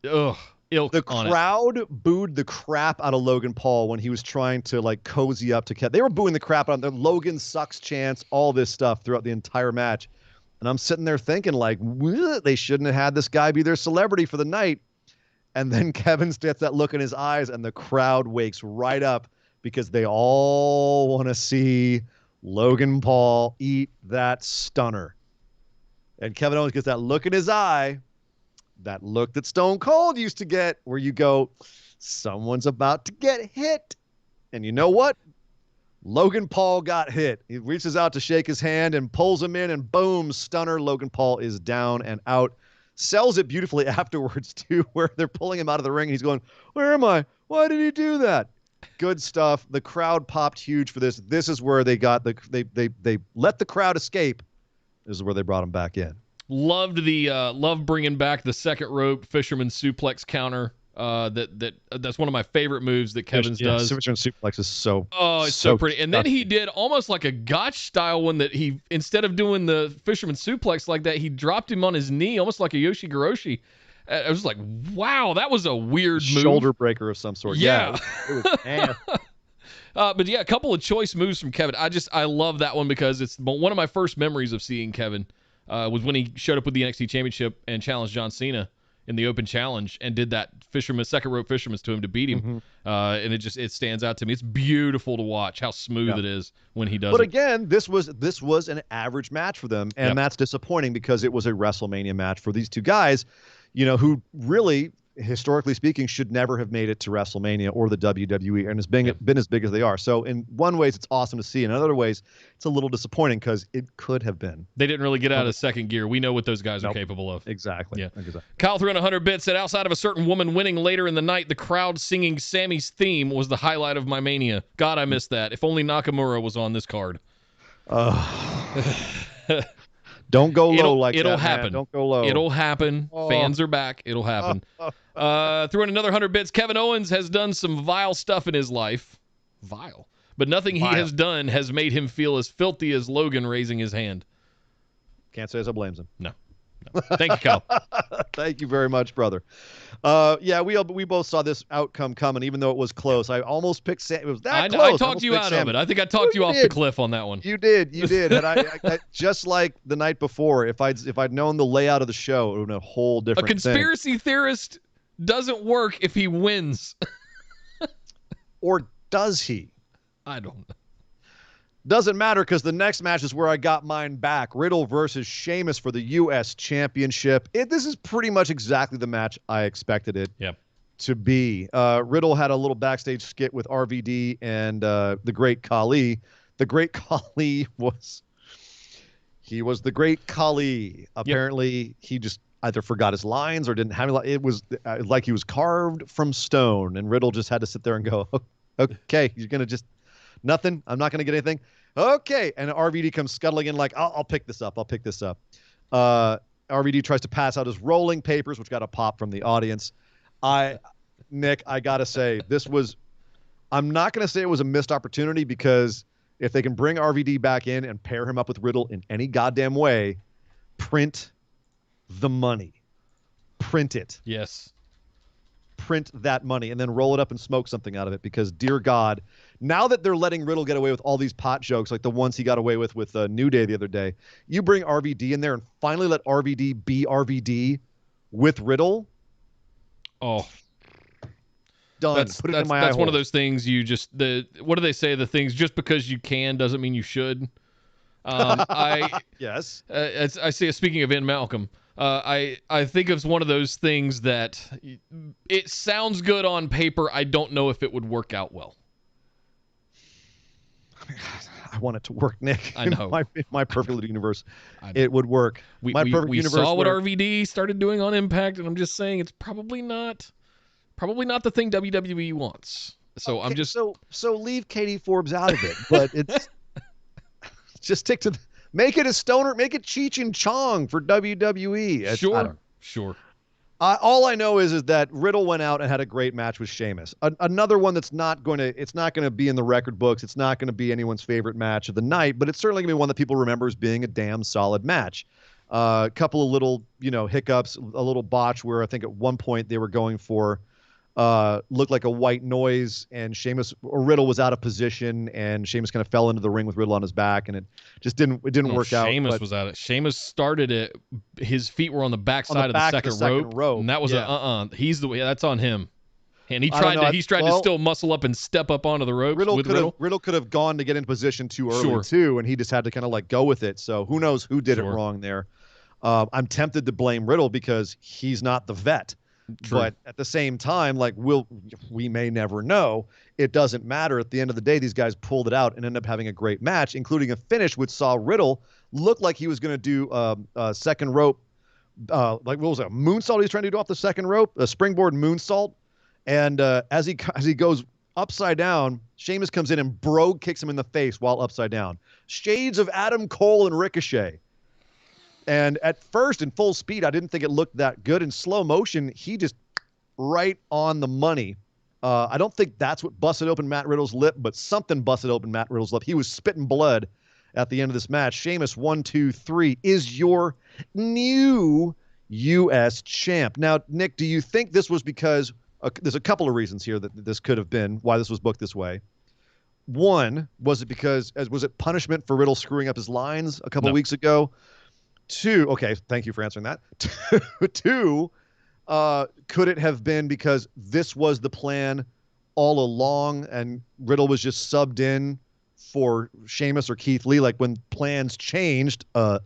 [SPEAKER 8] ilk
[SPEAKER 9] The
[SPEAKER 8] on
[SPEAKER 9] crowd booed the crap out of Logan Paul when he was trying to like cozy up to Kevin. They were booing the crap out of him. Logan sucks chants, all this stuff throughout the entire match. And I'm sitting there thinking like, they shouldn't have had this guy be their celebrity for the night. And then Kevin gets that look in his eyes and the crowd wakes right up because they all want to see Logan Paul eat that stunner. And Kevin Owens gets that look in his eye, that look that Stone Cold used to get, where you go, someone's about to get hit. And you know what? Logan Paul got hit. He reaches out to shake his hand and pulls him in, and boom, stunner. Logan Paul is down and out. Sells it beautifully afterwards, too, where they're pulling him out of the ring. And he's going, where am I? Why did he do that? Good stuff. The crowd popped huge for this. This is where they got they let the crowd escape. This is where they brought him back in.
[SPEAKER 8] Loved bringing back the second rope fisherman suplex counter. That's one of my favorite moves that Kevin's does.
[SPEAKER 9] Fisherman suplex is
[SPEAKER 8] it's so pretty. And then he did almost like a Gotch style one that he, instead of doing the fisherman suplex like that, he dropped him on his knee, almost like a Yoshi-Goroshi. I was like, wow, that was a weird move.
[SPEAKER 9] Shoulder breaker of some sort.
[SPEAKER 8] Yeah.
[SPEAKER 9] It was
[SPEAKER 8] but yeah, a couple of choice moves from Kevin. I love that one because it's one of my first memories of seeing Kevin was when he showed up with the NXT Championship and challenged John Cena in the open challenge and did that second rope fisherman's to him to beat him. And it stands out to me. It's beautiful to watch how smooth it is when he does it.
[SPEAKER 9] But again, this was an average match for them, and that's disappointing because it was a WrestleMania match for these two guys, who really, historically speaking, should never have made it to WrestleMania or the WWE, and has been as big as they are. So in one ways, it's awesome to see. In other ways, it's a little disappointing because it could have been.
[SPEAKER 8] They didn't really get out of second gear. We know what those guys are capable of.
[SPEAKER 9] Exactly.
[SPEAKER 8] Yeah.
[SPEAKER 9] Exactly.
[SPEAKER 8] Kyle threw in 100 bits, said, outside of a certain woman winning later in the night, the crowd singing Sammy's theme was the highlight of my Mania. God, I missed that. If only Nakamura was on this card.
[SPEAKER 9] Don't go low like that.
[SPEAKER 8] It'll happen.
[SPEAKER 9] Man. Don't go low.
[SPEAKER 8] It'll happen. Fans are back. It'll happen. Threw in another 100 bits. Kevin Owens has done some vile stuff in his life. Vile. But nothing he has done has made him feel as filthy as Logan raising his hand.
[SPEAKER 9] Can't say as I blames him.
[SPEAKER 8] No. Thank you, Kyle.
[SPEAKER 9] Thank you very much, brother. We both saw this outcome coming, even though it was close. I almost picked Sam. It was that close.
[SPEAKER 8] I talked you out of it. I think I talked you off the cliff on that one.
[SPEAKER 9] You did. And I just like the night before, if I'd known the layout of the show, it would have been a whole different thing.
[SPEAKER 8] A conspiracy theorist doesn't work if he wins.
[SPEAKER 9] Or does he?
[SPEAKER 8] I don't know.
[SPEAKER 9] Doesn't matter because the next match is where I got mine back. Riddle versus Sheamus for the U.S. Championship. This is pretty much exactly the match I expected it to be. Riddle had a little backstage skit with RVD and the Great Khali. The Great Khali was the Great Khali. Apparently, he just either forgot his lines or didn't have any. It was like he was carved from stone, and Riddle just had to sit there and go, okay, you're going to just... Nothing. I'm not going to get anything. Okay. And RVD comes scuttling in like, I'll pick this up. RVD tries to pass out his rolling papers, which got a pop from the audience. Nick, I got to say, I'm not going to say it was a missed opportunity because if they can bring RVD back in and pair him up with Riddle in any goddamn way, print the money. Print it.
[SPEAKER 8] Yes.
[SPEAKER 9] Print that money and then roll it up and smoke something out of it because, dear God, now that they're letting Riddle get away with all these pot jokes like the ones he got away with New Day the other day, you bring RVD in there and finally let RVD be RVD with Riddle.
[SPEAKER 8] Oh,
[SPEAKER 9] done.
[SPEAKER 8] That's one of those things you just what do they say? The things just because you can doesn't mean you should.
[SPEAKER 9] Yes.
[SPEAKER 8] I say, speaking of Ian Malcolm, I think it's one of those things that it sounds good on paper. I don't know if it would work out well.
[SPEAKER 9] I want it to work, Nick.
[SPEAKER 8] I know.
[SPEAKER 9] In my perfect universe, it would work.
[SPEAKER 8] We saw what RVD started doing on Impact, and I'm just saying it's probably not the thing WWE wants. So
[SPEAKER 9] okay,
[SPEAKER 8] I'm just
[SPEAKER 9] so leave Katie Forbes out of it, but it's just stick to Make it a stoner. Make it Cheech and Chong for WWE.
[SPEAKER 8] Sure.
[SPEAKER 9] All I know is that Riddle went out and had a great match with Sheamus. Another one that's not going to be in the record books. It's not going to be anyone's favorite match of the night, but it's certainly going to be one that people remember as being a damn solid match. A couple of little, hiccups, a little botch where I think at one point they were going for looked like a white noise, and Riddle was out of position, and Sheamus kind of fell into the ring with Riddle on his back, and it just didn't work out.
[SPEAKER 8] Sheamus was out. Sheamus started it. His feet were on the back side of the second rope, and that was that's on him. And he tried to still muscle up and step up onto the ropes with Riddle.
[SPEAKER 9] Riddle could have gone to get in position too early too, and he just had to kind of go with it. So who knows who did it wrong there. I'm tempted to blame Riddle because he's not the vet. True. But at the same time, we may never know. It doesn't matter. At the end of the day, these guys pulled it out and ended up having a great match, including a finish which saw Riddle look like he was going to do a second rope, what was it, a moonsault he was trying to do off the second rope, a springboard moonsault. And as he goes upside down, Sheamus comes in and Brogue kicks him in the face while upside down. Shades of Adam Cole and Ricochet. And at first, in full speed, I didn't think it looked that good. In slow motion, he just right on the money. I don't think that's what busted open Matt Riddle's lip, but something busted open Matt Riddle's lip. He was spitting blood at the end of this match. Sheamus, 1, 2, 3, is your new U.S. champ. Now, Nick, do you think this was because there's a couple of reasons here that this could have been why this was booked this way? One, was it punishment for Riddle screwing up his lines a couple of weeks ago? Two, okay, thank you for answering that. Two, could it have been because this was the plan all along and Riddle was just subbed in for Sheamus or Keith Lee? Like when plans changed, they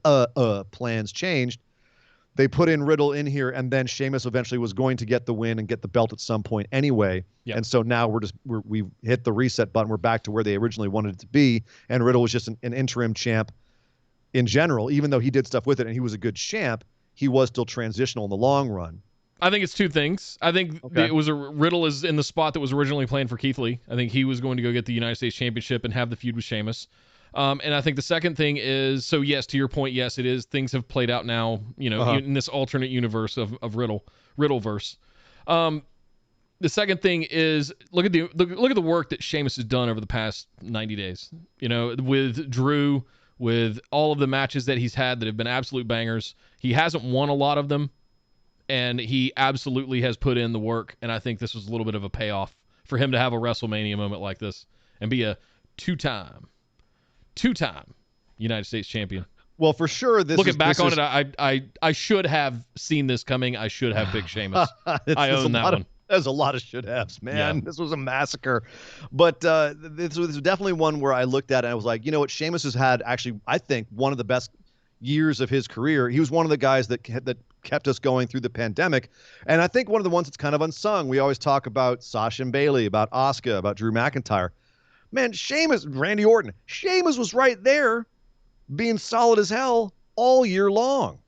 [SPEAKER 9] put in Riddle in here, and then Sheamus eventually was going to get the win and get the belt at some point anyway. Yep. And so now we've hit the reset button. We're back to where they originally wanted it to be, and Riddle was just an interim champ. In general, even though he did stuff with it and he was a good champ, he was still transitional in the long run.
[SPEAKER 8] I think it's two things. I think it was Riddle is in the spot that was originally planned for Keith Lee. I think he was going to go get the United States Championship and have the feud with Sheamus. And I think the second thing is, so yes, to your point, yes, it is. Things have played out now, in this alternate universe of Riddleverse. The second thing is look at the work that Sheamus has done over the past 90 days. With Drew. With all of the matches that he's had that have been absolute bangers. He hasn't won a lot of them, and he absolutely has put in the work, and I think this was a little bit of a payoff for him to have a WrestleMania moment like this and be a two-time United States champion.
[SPEAKER 9] Well, for sure,
[SPEAKER 8] looking back on it, I should have seen this coming. I should have picked Sheamus. I own that one.
[SPEAKER 9] There's a lot of should-haves, man. Yeah. This was a massacre. But this was definitely one where I looked at it and I was like, you know what? Sheamus has had actually, I think, one of the best years of his career. He was one of the guys that kept us going through the pandemic. And I think one of the ones that's kind of unsung. We always talk about Sasha and Bayley, about Asuka, about Drew McIntyre. Man, Sheamus, Randy Orton. Sheamus was right there being solid as hell all year long.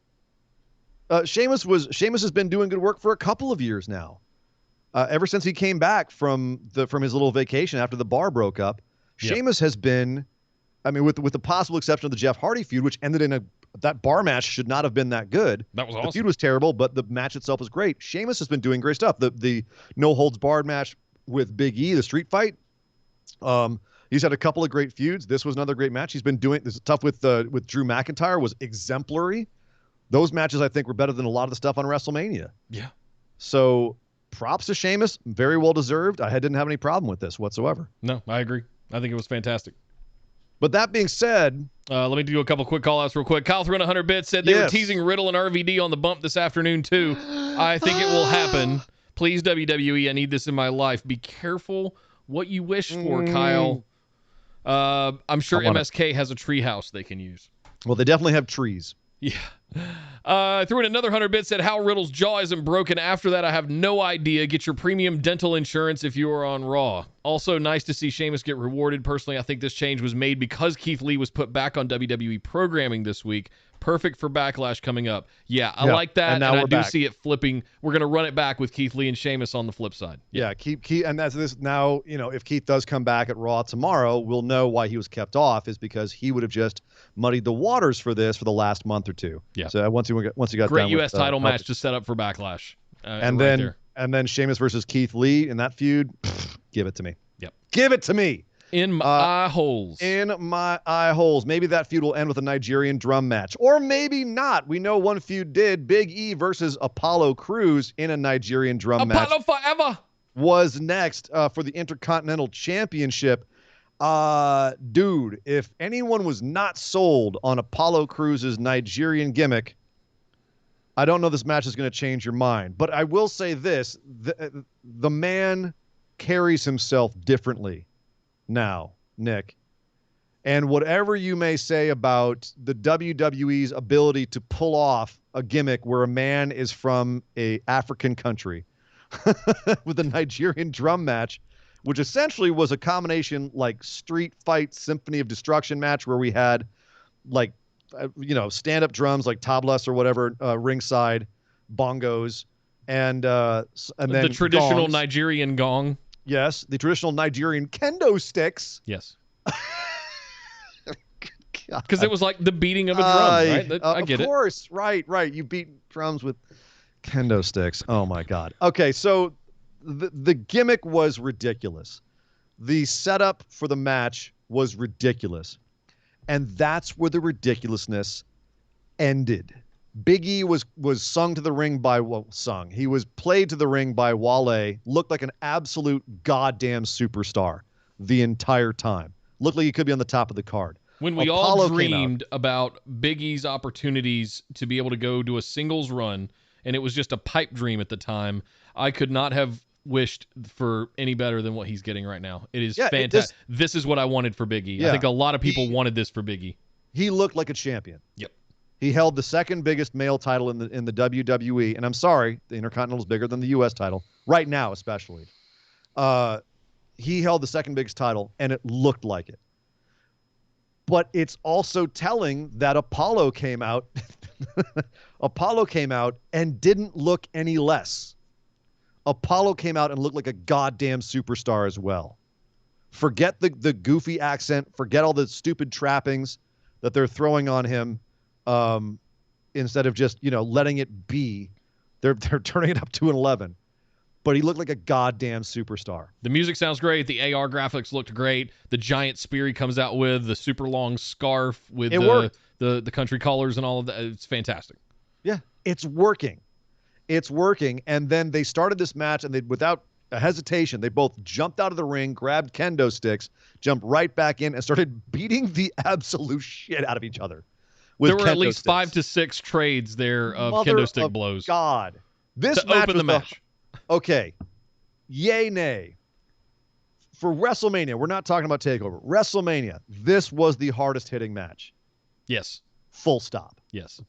[SPEAKER 9] Sheamus has been doing good work for a couple of years now. Ever since he came back from his little vacation after the bar broke up, Sheamus has been, with the possible exception of the Jeff Hardy feud, which ended in that bar match should not have been that good.
[SPEAKER 8] That was awesome.
[SPEAKER 9] The feud was terrible, but the match itself was great. Sheamus has been doing great stuff. The no holds barred match with Big E, the street fight. He's had a couple of great feuds. This was another great match. He's been doing this stuff with Drew McIntyre was exemplary. Those matches I think were better than a lot of the stuff on WrestleMania.
[SPEAKER 8] Yeah.
[SPEAKER 9] So. Props to Sheamus, very well deserved. I didn't have any problem with this whatsoever.
[SPEAKER 8] No, I agree. I think it was fantastic.
[SPEAKER 9] But that being said,
[SPEAKER 8] let me do a couple quick call-outs real quick. Kyle threw in 100 bits, said they were teasing Riddle and RVD on the bump this afternoon too. I think it will happen. Please, WWE, I need this in my life. Be careful what you wish for, Kyle. I'm sure MSK has a tree house they can use.
[SPEAKER 9] Well, they definitely have trees.
[SPEAKER 8] Yeah. Threw in another 100 bits, said how Riddle's jaw isn't broken. After that, I have no idea. Get your premium dental insurance if you are on Raw. Also, nice to see Sheamus get rewarded. Personally, I think this change was made because Keith Lee was put back on WWE programming this week. perfect for Backlash coming up. Yeah, I
[SPEAKER 9] Yeah,
[SPEAKER 8] like that,
[SPEAKER 9] and
[SPEAKER 8] and
[SPEAKER 9] now
[SPEAKER 8] I
[SPEAKER 9] we're
[SPEAKER 8] do
[SPEAKER 9] back.
[SPEAKER 8] see it flipping. We're going to run it back with Keith Lee and Sheamus on the flip side.
[SPEAKER 9] Yeah, Keith, and that's this now. If Keith does come back at Raw tomorrow, we'll know why he was kept off is because he would have just muddied the waters for this for the last month or two.
[SPEAKER 8] Yeah.
[SPEAKER 9] So once he got
[SPEAKER 8] Great
[SPEAKER 9] done
[SPEAKER 8] U.S.
[SPEAKER 9] with,
[SPEAKER 8] title match to set up for Backlash.
[SPEAKER 9] and
[SPEAKER 8] right
[SPEAKER 9] then
[SPEAKER 8] there.
[SPEAKER 9] and then Sheamus versus Keith Lee in that feud. Give it to me.
[SPEAKER 8] Yep.
[SPEAKER 9] Give it to me.
[SPEAKER 8] In my eye holes.
[SPEAKER 9] In my eye holes. Maybe that feud will end with a Nigerian drum match. Or maybe not. We know one feud did. Big E versus Apollo Crews in a Nigerian drum match.
[SPEAKER 8] Apollo forever.
[SPEAKER 9] Was next for the Intercontinental Championship. Dude, if anyone was not sold on Apollo Crews' Nigerian gimmick, I don't know this match is going to change your mind. But I will say this. The man carries himself differently now, Nick. And whatever you may say about the WWE's ability to pull off a gimmick where a man is from a African country with a Nigerian drum match, which essentially was a combination like street fight symphony of destruction match where we had like, stand-up drums like tablas or whatever, ringside, bongos, and then
[SPEAKER 8] the traditional
[SPEAKER 9] gongs.
[SPEAKER 8] Nigerian gong.
[SPEAKER 9] Yes, the traditional Nigerian kendo sticks.
[SPEAKER 8] Yes. Because it was like the beating of a drum, right? I get it.
[SPEAKER 9] Of course, right. You beat drums with kendo sticks. Oh my God. Okay, so the gimmick was ridiculous. The setup for the match was ridiculous. And that's where the ridiculousness ended. Big E was sung to the ring by, he was played to the ring by Wale, looked like an absolute goddamn superstar the entire time. Looked like he could be on the top of the card.
[SPEAKER 8] When we all dreamed about Big E's opportunities to be able to go do a singles run, and it was just a pipe dream at the time, I could not have wished for any better than what he's getting right now. It is fantastic. This is what I wanted for Big E.
[SPEAKER 9] Yeah,
[SPEAKER 8] I think a lot of people wanted this for Big E.
[SPEAKER 9] He looked like a champion.
[SPEAKER 8] Yep.
[SPEAKER 9] He held the second biggest male title in the WWE, and I'm sorry, the Intercontinental is bigger than the U.S. title right now, especially. He held the second biggest title, and it looked like it. But it's also telling that Apollo came out. Apollo came out and didn't look any less. Apollo came out and looked like a goddamn superstar as well. Forget the goofy accent. Forget all the stupid trappings that they're throwing on him. Instead of just, letting it be, they're turning it up to an 11. But he looked like a goddamn superstar.
[SPEAKER 8] The music sounds great. The AR graphics looked great. The giant spear he comes out with, the super long scarf with the country colors and all of that. It's fantastic.
[SPEAKER 9] Yeah, it's working. It's working. And then they started this match, and without a hesitation, they both jumped out of the ring, grabbed kendo sticks, jumped right back in, and started beating the absolute shit out of each other.
[SPEAKER 8] There were at least 5 to 6 trades there of kendo stick blows.
[SPEAKER 9] God. This
[SPEAKER 8] to
[SPEAKER 9] match
[SPEAKER 8] open the match.
[SPEAKER 9] Okay. Yay, nay. For WrestleMania, we're not talking about TakeOver. WrestleMania, this was the hardest hitting match.
[SPEAKER 8] Yes.
[SPEAKER 9] Full stop.
[SPEAKER 8] Yes.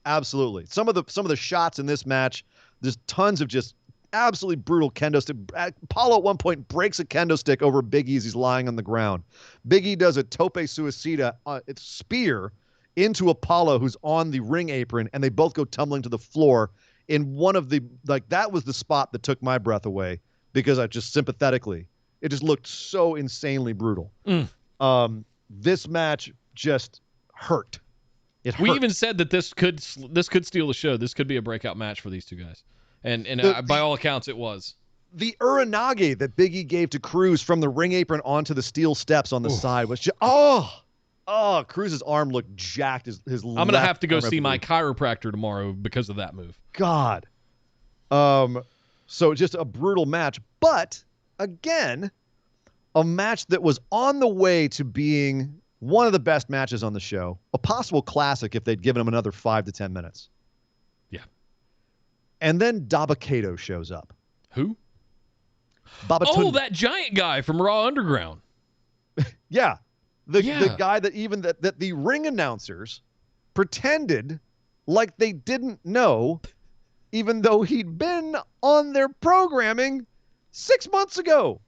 [SPEAKER 9] Absolutely. Some of the shots in this match, there's tons of just absolutely brutal kendo stick. Apollo at one point breaks a kendo stick over Big E as he's lying on the ground. Big E does a tope suicida, it's spear into Apollo who's on the ring apron, and they both go tumbling to the floor. In one of the, that was the spot that took my breath away because I just sympathetically, it just looked so insanely brutal. This match just hurt. It hurt.
[SPEAKER 8] We even said that this could steal the show. This could be a breakout match for these two guys. And by all accounts, it was.
[SPEAKER 9] The Uranage that Big E gave to Cruz from the ring apron onto the steel steps on the side was just, Cruz's arm looked jacked. His
[SPEAKER 8] I'm going to have to go see my chiropractor tomorrow because of that move.
[SPEAKER 9] God. So just a brutal match. But, again, a match that was on the way to being one of the best matches on the show. A possible classic if they'd given him another 5 to 10 minutes.
[SPEAKER 8] Yeah. And
[SPEAKER 9] then Dabba-Kato shows up.
[SPEAKER 8] Who?
[SPEAKER 9] Babatunde.
[SPEAKER 8] That giant guy from Raw Underground.
[SPEAKER 9] Yeah. The guy that the ring announcers pretended like they didn't know, even though he'd been on their programming 6 months ago.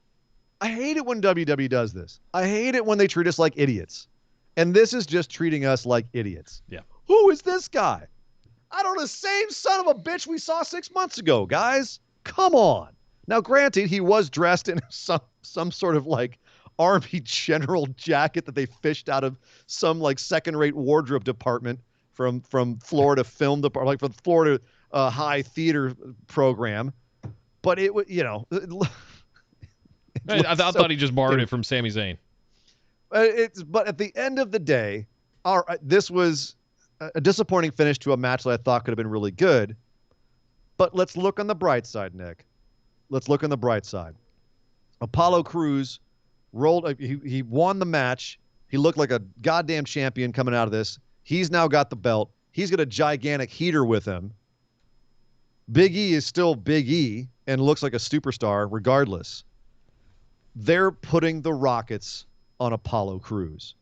[SPEAKER 9] I hate it when WWE does this. I hate it when they treat us like idiots. And this is just treating us like idiots.
[SPEAKER 8] Yeah.
[SPEAKER 9] Who is this guy? I don't know, the same son of a bitch we saw 6 months ago, guys. Come on. Now, granted, he was dressed in some sort of like Army general jacket that they fished out of some like second-rate wardrobe department from Florida film department, like from Florida high theater program. But it was,
[SPEAKER 8] I thought he just borrowed it from Sami Zayn.
[SPEAKER 9] But at the end of the day, this was a disappointing finish to a match that I thought could have been really good. But let's look on the bright side, Nick. Let's look on the bright side. Apollo Crews rolled. He won the match. He looked like a goddamn champion coming out of this. He's now got the belt. He's got a gigantic heater with him. Big E is still Big E and looks like a superstar regardless. They're putting the Rockets on Apollo Crews.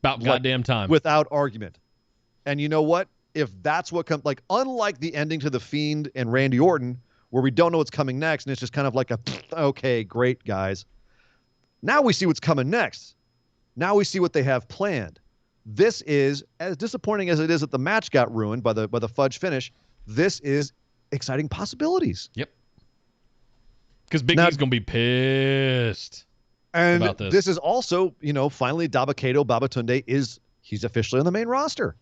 [SPEAKER 8] About goddamn time.
[SPEAKER 9] Without argument. And you know what? If that's what comes, like, unlike the ending to The Fiend and Randy Orton, where we don't know what's coming next, and it's just kind of like okay, great, guys. Now we see what's coming next. Now we see what they have planned. This is, as disappointing as it is that the match got ruined by the fudge finish, this is exciting possibilities.
[SPEAKER 8] Yep. Because Big E's going to be pissed about this.
[SPEAKER 9] This is also, finally Dabba-Kato Babatunde he's officially on the main roster.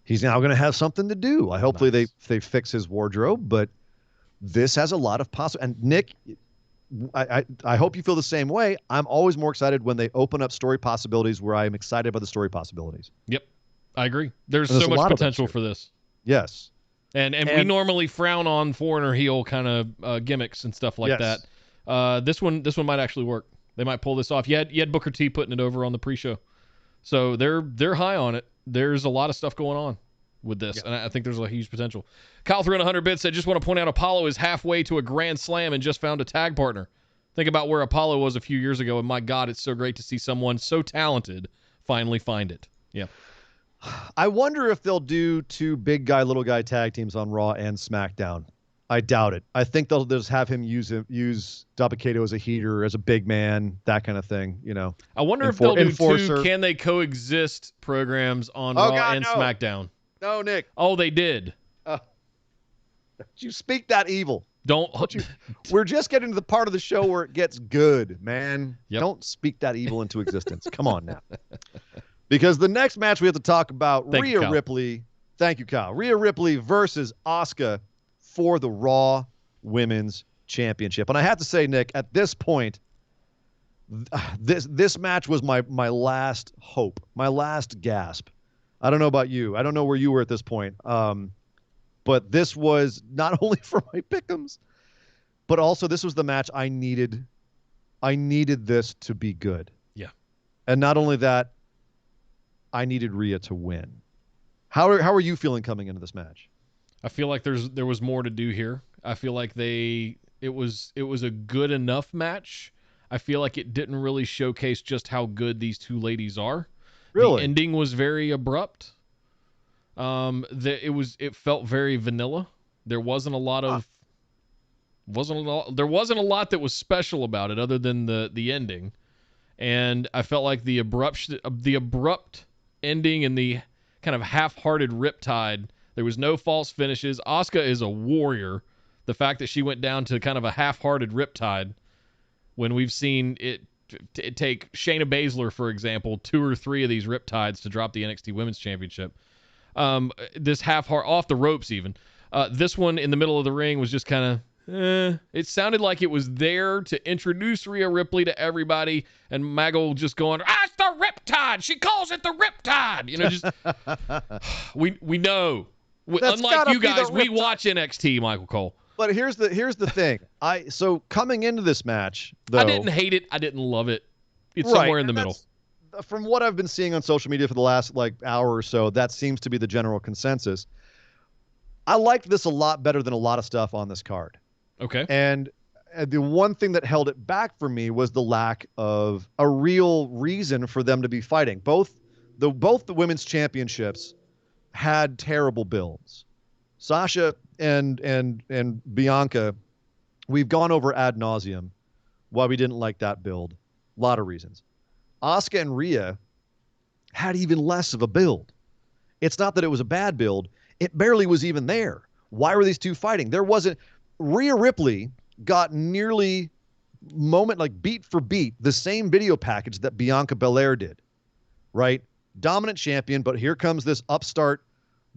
[SPEAKER 9] He's now going to have something to do. Hopefully they fix his wardrobe, but this has a lot of possible. And Nick, I hope you feel the same way. I'm always more excited when they open up story possibilities where I'm excited by the story possibilities.
[SPEAKER 8] Yep, I agree. There's so much potential for this.
[SPEAKER 9] Yes.
[SPEAKER 8] And we normally frown on foreigner heel kind of gimmicks and stuff like that. This one might actually work. They might pull this off. You had Booker T putting it over on the pre-show, so they're high on it. There's a lot of stuff going on with this, and I think there's a huge potential. Kyle threw in 100 bits. I just want to point out Apollo is halfway to a Grand Slam and just found a tag partner. Think about where Apollo was a few years ago, and my God, it's so great to see someone so talented finally find it. Yeah.
[SPEAKER 9] I wonder if they'll do 2 big guy, little guy tag teams on Raw and SmackDown. I doubt it. I think they'll just have him use Dabba-Kato as a heater, as a big man, that kind of thing.
[SPEAKER 8] I wonder if they'll do 2 Can They Coexist programs on Raw and SmackDown.
[SPEAKER 9] No, Nick.
[SPEAKER 8] Oh, they did.
[SPEAKER 9] You speak that evil.
[SPEAKER 8] Don't.
[SPEAKER 9] We're just getting to the part of the show where it gets good, man.
[SPEAKER 8] Yep.
[SPEAKER 9] Don't speak that evil into existence. Come on now. Because the next match we have to talk about, Rhea Ripley. Thank you, Kyle. Rhea Ripley versus Asuka for the Raw Women's Championship. And I have to say, Nick, at this point, this match was my last hope, my last gasp. I don't know about you. I don't know where you were at this point. But this was not only for my pick'ems, but also this was the match I needed. I needed this to be good.
[SPEAKER 8] Yeah.
[SPEAKER 9] And not only that, I needed Rhea to win. How are you feeling coming into this match?
[SPEAKER 8] I feel like there was more to do here. I feel like it was a good enough match. I feel like it didn't really showcase just how good these 2 ladies are.
[SPEAKER 9] Really?
[SPEAKER 8] The ending was very abrupt. It felt very vanilla. There wasn't a lot that was special about it other than the ending. And I felt like the abrupt ending and the kind of half-hearted riptide. There was no false finishes. Asuka is a warrior. The fact that she went down to kind of a half-hearted riptide when we've seen it take Shayna Baszler, for example, 2 or 3 of these riptides to drop the NXT Women's Championship. This half-heart, off the ropes even. This one in the middle of the ring was just kind of, it sounded like it was there to introduce Rhea Ripley to everybody, and Maggle just going, it's the Riptide! She calls it the Riptide! Just, we know. Unlike you guys, we watch NXT, Michael Cole.
[SPEAKER 9] But here's the thing. So coming into this match, though,
[SPEAKER 8] I didn't hate it. I didn't love it. It's somewhere in the middle.
[SPEAKER 9] From what I've been seeing on social media for the last hour or so, that seems to be the general consensus. I liked this a lot better than a lot of stuff on this card.
[SPEAKER 8] Okay.
[SPEAKER 9] And the one thing that held it back for me was the lack of a real reason for them to be fighting. Both the women's championships had terrible builds. Sasha and Bianca, we've gone over ad nauseum why we didn't like that build. A lot of reasons. Asuka and Rhea had even less of a build. It's not that it was a bad build. It barely was even there. Why were these two fighting? There wasn't. Rhea Ripley got nearly beat for beat, the same video package that Bianca Belair did, right? Dominant champion, but here comes this upstart,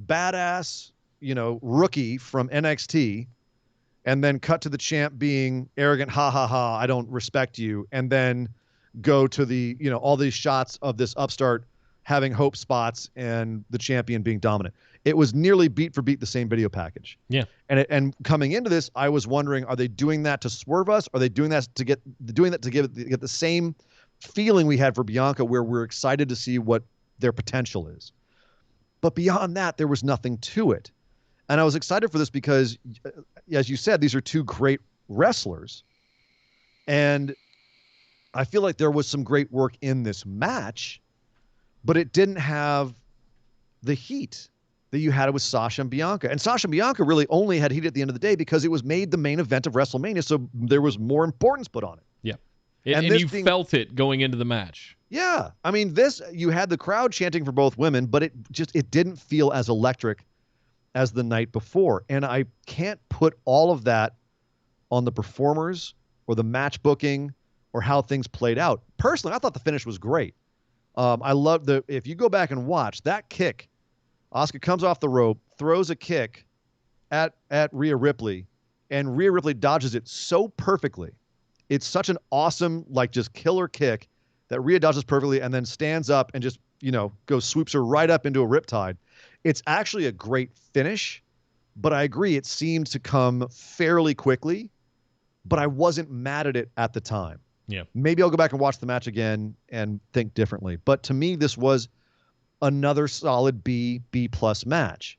[SPEAKER 9] badass, rookie from NXT, and then cut to the champ being arrogant, ha ha ha, I don't respect you, and then go to the, all these shots of this upstart having hope spots and the champion being dominant. It was nearly beat for beat the same video package.
[SPEAKER 8] Yeah.
[SPEAKER 9] And coming into this, I was wondering, are they doing that to swerve us? Are they doing that to get the same feeling we had for Bianca, where we're excited to see what their potential is? But beyond that, there was nothing to it. And I was excited for this because, as you said, these are two great wrestlers. And I feel like there was some great work in this match, but it didn't have the heat that you had with Sasha and Bianca. And Sasha and Bianca really only had heat at the end of the day because it was made the main event of WrestleMania, so there was more importance put on it.
[SPEAKER 8] Yeah. And you felt it going into the match.
[SPEAKER 9] Yeah. I mean, you had the crowd chanting for both women, but it didn't feel as electric as the night before. And I can't put all of that on the performers or the match booking or how things played out. Personally, I thought the finish was great. I love if you go back and watch that kick, Asuka comes off the rope, throws a kick at Rhea Ripley, and Rhea Ripley dodges it so perfectly. It's such an awesome, just killer kick that Rhea dodges perfectly and then stands up and just, swoops her right up into a riptide. It's actually a great finish, but I agree it seemed to come fairly quickly, but I wasn't mad at it at the time.
[SPEAKER 8] Yeah.
[SPEAKER 9] Maybe I'll go back and watch the match again and think differently. But to me, this was another solid B+ match.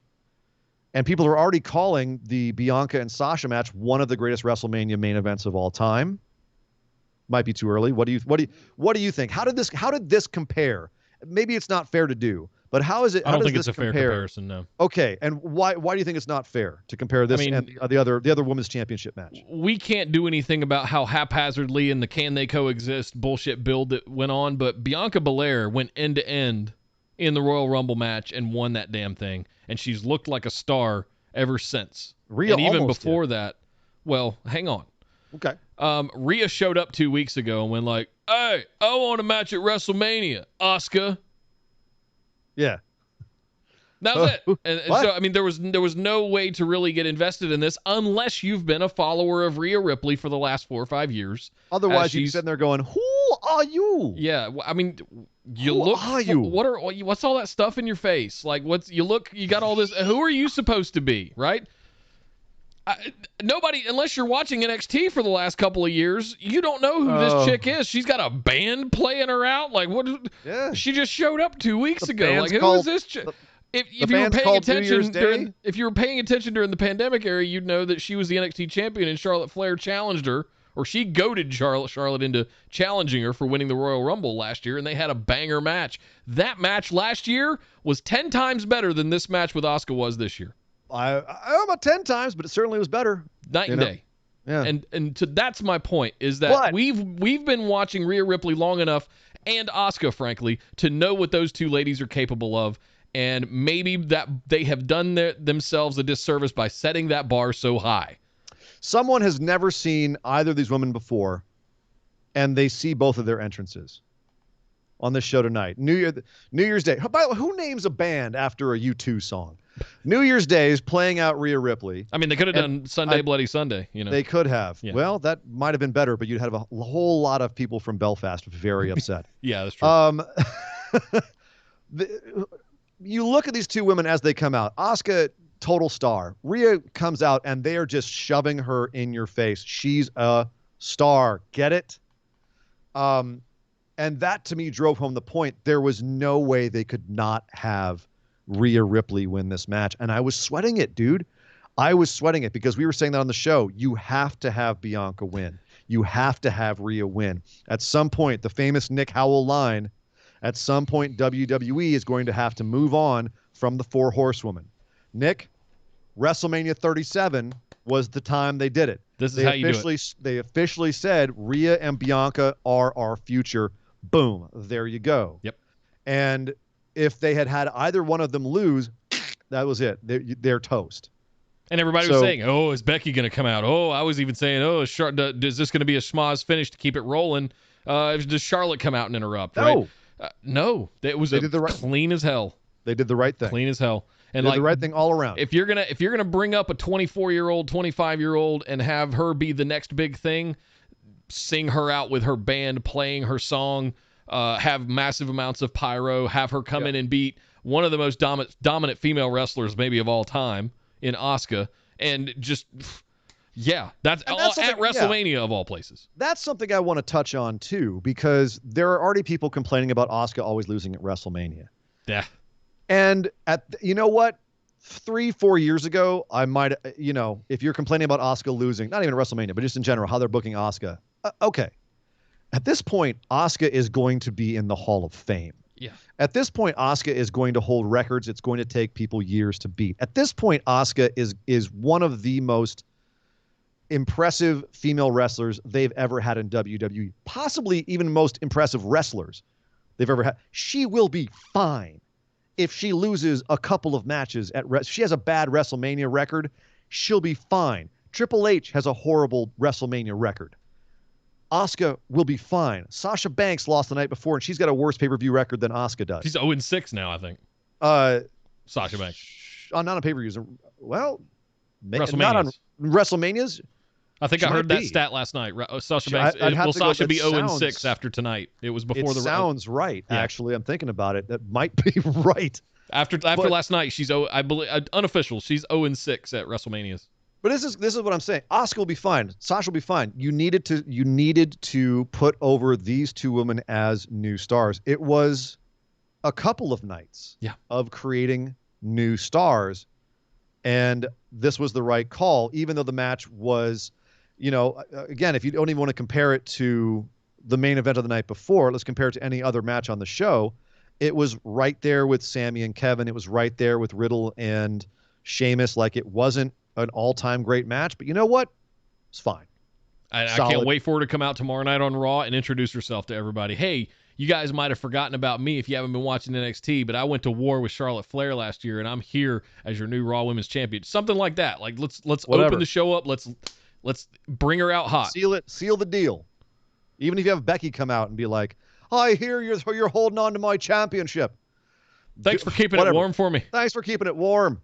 [SPEAKER 9] And people are already calling the Bianca and Sasha match one of the greatest WrestleMania main events of all time. Might be too early. What do you think? How did this compare? Maybe it's not fair to do, but how is it?
[SPEAKER 8] I don't think it's a fair comparison, no.
[SPEAKER 9] Okay, and why do you think it's not fair to compare this and the other women's championship match?
[SPEAKER 8] We can't do anything about how haphazardly and the can they coexist bullshit build that went on, but Bianca Belair went end to end in the Royal Rumble match and won that damn thing, and she's looked like a star ever since.
[SPEAKER 9] Rhea
[SPEAKER 8] and even
[SPEAKER 9] almost
[SPEAKER 8] before
[SPEAKER 9] did.
[SPEAKER 8] that, well, hang on.
[SPEAKER 9] Okay.
[SPEAKER 8] Rhea showed up 2 weeks ago and went like, "Hey, I want a match at WrestleMania, Asuka."
[SPEAKER 9] Yeah.
[SPEAKER 8] That was it. And so, I mean, there was no way to really get invested in this unless you've been a follower of Rhea Ripley for the last 4 or 5 years.
[SPEAKER 9] Otherwise, you'd be sitting there going, "Who are you?"
[SPEAKER 8] Yeah, I mean,
[SPEAKER 9] Who are you?
[SPEAKER 8] What's all that stuff in your face? Like, you got all this. Who are you supposed to be, right? Nobody, unless you're watching NXT for the last couple of years, you don't know who this chick is. She's got a band playing her out. Like, what?
[SPEAKER 9] Yeah.
[SPEAKER 8] She just showed up 2 weeks ago.
[SPEAKER 9] band's
[SPEAKER 8] Like, who is this chick? If you were paying attention during the pandemic era, you'd know that she was the NXT champion and Charlotte Flair challenged her, or she goaded Charlotte into challenging her for winning the Royal Rumble last year, and they had a banger match. That match last year was 10 times better than this match with Asuka was this year.
[SPEAKER 9] I about 10 times, but it certainly was better.
[SPEAKER 8] Night and day.
[SPEAKER 9] Yeah.
[SPEAKER 8] And that's my point, is that we've been watching Rhea Ripley long enough, and Asuka, frankly, to know what those two ladies are capable of. And maybe that they have done themselves a disservice by setting that bar so high.
[SPEAKER 9] Someone has never seen either of these women before, and they see both of their entrances on this show tonight. New Year's Day. By the way, who names a band after a U2 song? New Year's Day is playing out Rhea Ripley.
[SPEAKER 8] I mean, they could have done Sunday Bloody Sunday.
[SPEAKER 9] They could have.
[SPEAKER 8] Yeah.
[SPEAKER 9] Well, that might have been better, but you'd have a whole lot of people from Belfast very upset.
[SPEAKER 8] Yeah, that's true.
[SPEAKER 9] You look at these two women as they come out. Asuka, total star. Rhea comes out, and they are just shoving her in your face. She's a star. Get it? And that, to me, drove home the point. There was no way they could not have Rhea Ripley win this match. And I was sweating it, dude. I was sweating it because we were saying that on the show. You have to have Bianca win. You have to have Rhea win. At some point, the famous Nick Howell line, at some point, WWE is going to have to move on from the Four Horsewomen. Nick, WrestleMania 37 was the time they did it.
[SPEAKER 8] This is how you do it.
[SPEAKER 9] They officially said Rhea and Bianca are our future. Boom. There you go.
[SPEAKER 8] Yep.
[SPEAKER 9] And if they had either one of them lose, that was it. They're toast.
[SPEAKER 8] And everybody was saying, "Oh, is Becky going to come out?" Oh, I was even saying, "Oh, is this going to be a schmoz finish to keep it rolling? Does Charlotte come out and interrupt?"
[SPEAKER 9] No,
[SPEAKER 8] right? No, it was clean as hell.
[SPEAKER 9] They did the right thing.
[SPEAKER 8] Clean as hell. And
[SPEAKER 9] they did the right thing all around.
[SPEAKER 8] If you're gonna bring up a 24-year-old, 25-year-old, and have her be the next big thing, sing her out with her band playing her song, have massive amounts of pyro, have her come in and beat one of the most dominant female wrestlers maybe of all time in Asuka, and just that's at WrestleMania of all places. That's
[SPEAKER 9] something I want to touch on too, because there are already people complaining about Asuka always losing at WrestleMania.
[SPEAKER 8] Yeah.
[SPEAKER 9] And you know what? 3-4 years ago, I might, if you're complaining about Asuka losing, not even at WrestleMania, but just in general, how they're booking Asuka. Okay. At this point, Asuka is going to be in the Hall of Fame.
[SPEAKER 8] Yeah.
[SPEAKER 9] At this point, Asuka is going to hold records. It's going to take people years to beat. At this point, Asuka is one of the most impressive female wrestlers they've ever had in WWE. Possibly even most impressive wrestlers they've ever had. She will be fine. If she loses a couple of matches she has a bad WrestleMania record, she'll be fine. Triple H has a horrible WrestleMania record. Asuka will be fine. Sasha Banks lost the night before, and she's got a worse pay-per-view record than Asuka does.
[SPEAKER 8] She's 0-6 now, I think. Sasha Banks.
[SPEAKER 9] Not on pay-per-views. Well,
[SPEAKER 8] WrestleManias.
[SPEAKER 9] Not on WrestleManias.
[SPEAKER 8] I think I heard that stat last night. Sasha Banks. Will Sasha be 0-6 after tonight? It was before the.
[SPEAKER 9] Sounds right. Yeah. Actually, I'm thinking about it. That might be right.
[SPEAKER 8] After last night, she's I believe unofficial. She's 0-6 at WrestleManias.
[SPEAKER 9] But this is what I'm saying. Asuka will be fine. Sasha will be fine. You needed to put over these two women as new stars. It was a couple of nights of creating new stars, and this was the right call. Even though the match was, again, if you don't even want to compare it to the main event of the night before, let's compare it to any other match on the show. It was right there with Sami and Kevin. It was right there with Riddle and Sheamus. Like, it wasn't an all-time great match, but you know what? It's fine.
[SPEAKER 8] I can't wait for her to come out tomorrow night on Raw and introduce herself to everybody. Hey, you guys might have forgotten about me if you haven't been watching NXT, but I went to war with Charlotte Flair last year, and I'm here as your new Raw Women's Champion. Something like that. Like, let's open the show up. Let's bring her out hot.
[SPEAKER 9] Seal the deal. Even if you have Becky come out and be like, I hear you're holding on to my championship.
[SPEAKER 8] Thanks for keeping it warm for me.
[SPEAKER 9] Thanks for keeping it warm.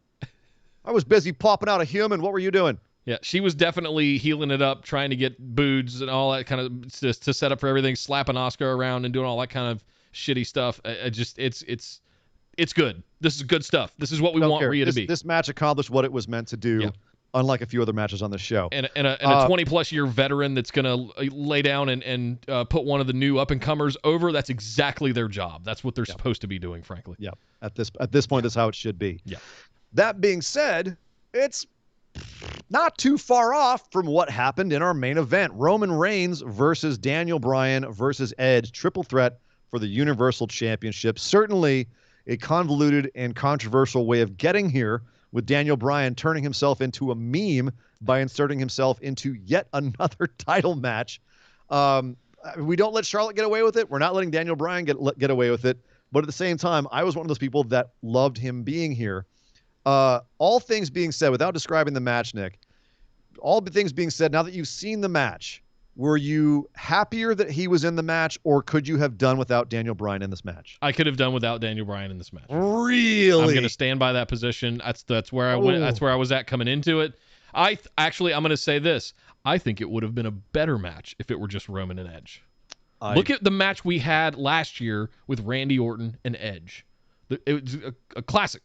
[SPEAKER 9] I was busy popping out a human. What were you doing?
[SPEAKER 8] Yeah, she was definitely healing it up, trying to get boods and all that kind of to set up for everything, slapping Asuka around and doing all that kind of shitty stuff. It's good. This is good stuff. This is what we want Rhea to be.
[SPEAKER 9] This match accomplished what it was meant to do, unlike a few other matches on the show.
[SPEAKER 8] And a 20-plus year veteran that's going to lay down and put one of the new up-and-comers over, that's exactly their job. That's what they're supposed to be doing, frankly.
[SPEAKER 9] Yeah, at this point, that's how it should be.
[SPEAKER 8] Yeah.
[SPEAKER 9] That being said, it's not too far off from what happened in our main event. Roman Reigns versus Daniel Bryan versus Edge. Triple threat for the Universal Championship. Certainly a convoluted and controversial way of getting here, with Daniel Bryan turning himself into a meme by inserting himself into yet another title match. We don't let Charlotte get away with it. We're not letting Daniel Bryan get away with it. But at the same time, I was one of those people that loved him being here. All things being said, without describing the match, Nick, all the things being said, now that you've seen the match, were you happier that he was in the match, or could you have done without Daniel Bryan in this match?
[SPEAKER 8] I could have done without Daniel Bryan in this match.
[SPEAKER 9] Really?
[SPEAKER 8] I'm going to stand by that position. That's where I went. That's where I was at coming into it. I'm going to say this. I think it would have been a better match if it were just Roman and Edge. Look at the match we had last year with Randy Orton and Edge. It was a classic.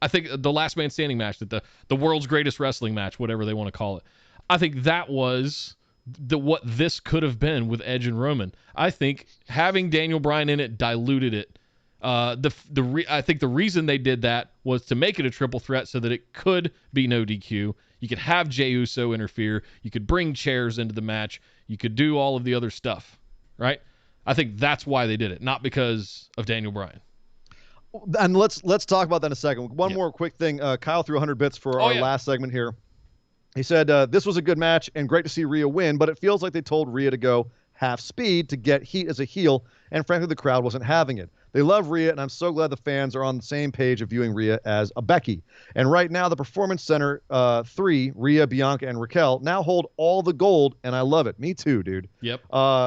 [SPEAKER 8] I think the last man standing match, that the world's greatest wrestling match, whatever they want to call it. I think that was what this could have been with Edge and Roman. I think having Daniel Bryan in it diluted it. I think the reason they did that was to make it a triple threat so that it could be no DQ. You could have Jey Uso interfere. You could bring chairs into the match. You could do all of the other stuff, right? I think that's why they did it, not because of Daniel Bryan.
[SPEAKER 9] And let's talk about that in a second. One more quick thing. Kyle threw 100 bits for our last segment here. He said, this was a good match and great to see Rhea win, but it feels like they told Rhea to go half speed to get heat as a heel, and frankly, the crowd wasn't having it. They love Rhea, and I'm so glad the fans are on the same page of viewing Rhea as a Becky. And right now, the Performance Center 3, Rhea, Bianca, and Raquel, now hold all the gold, and I love it. Me too, dude.
[SPEAKER 8] Yep.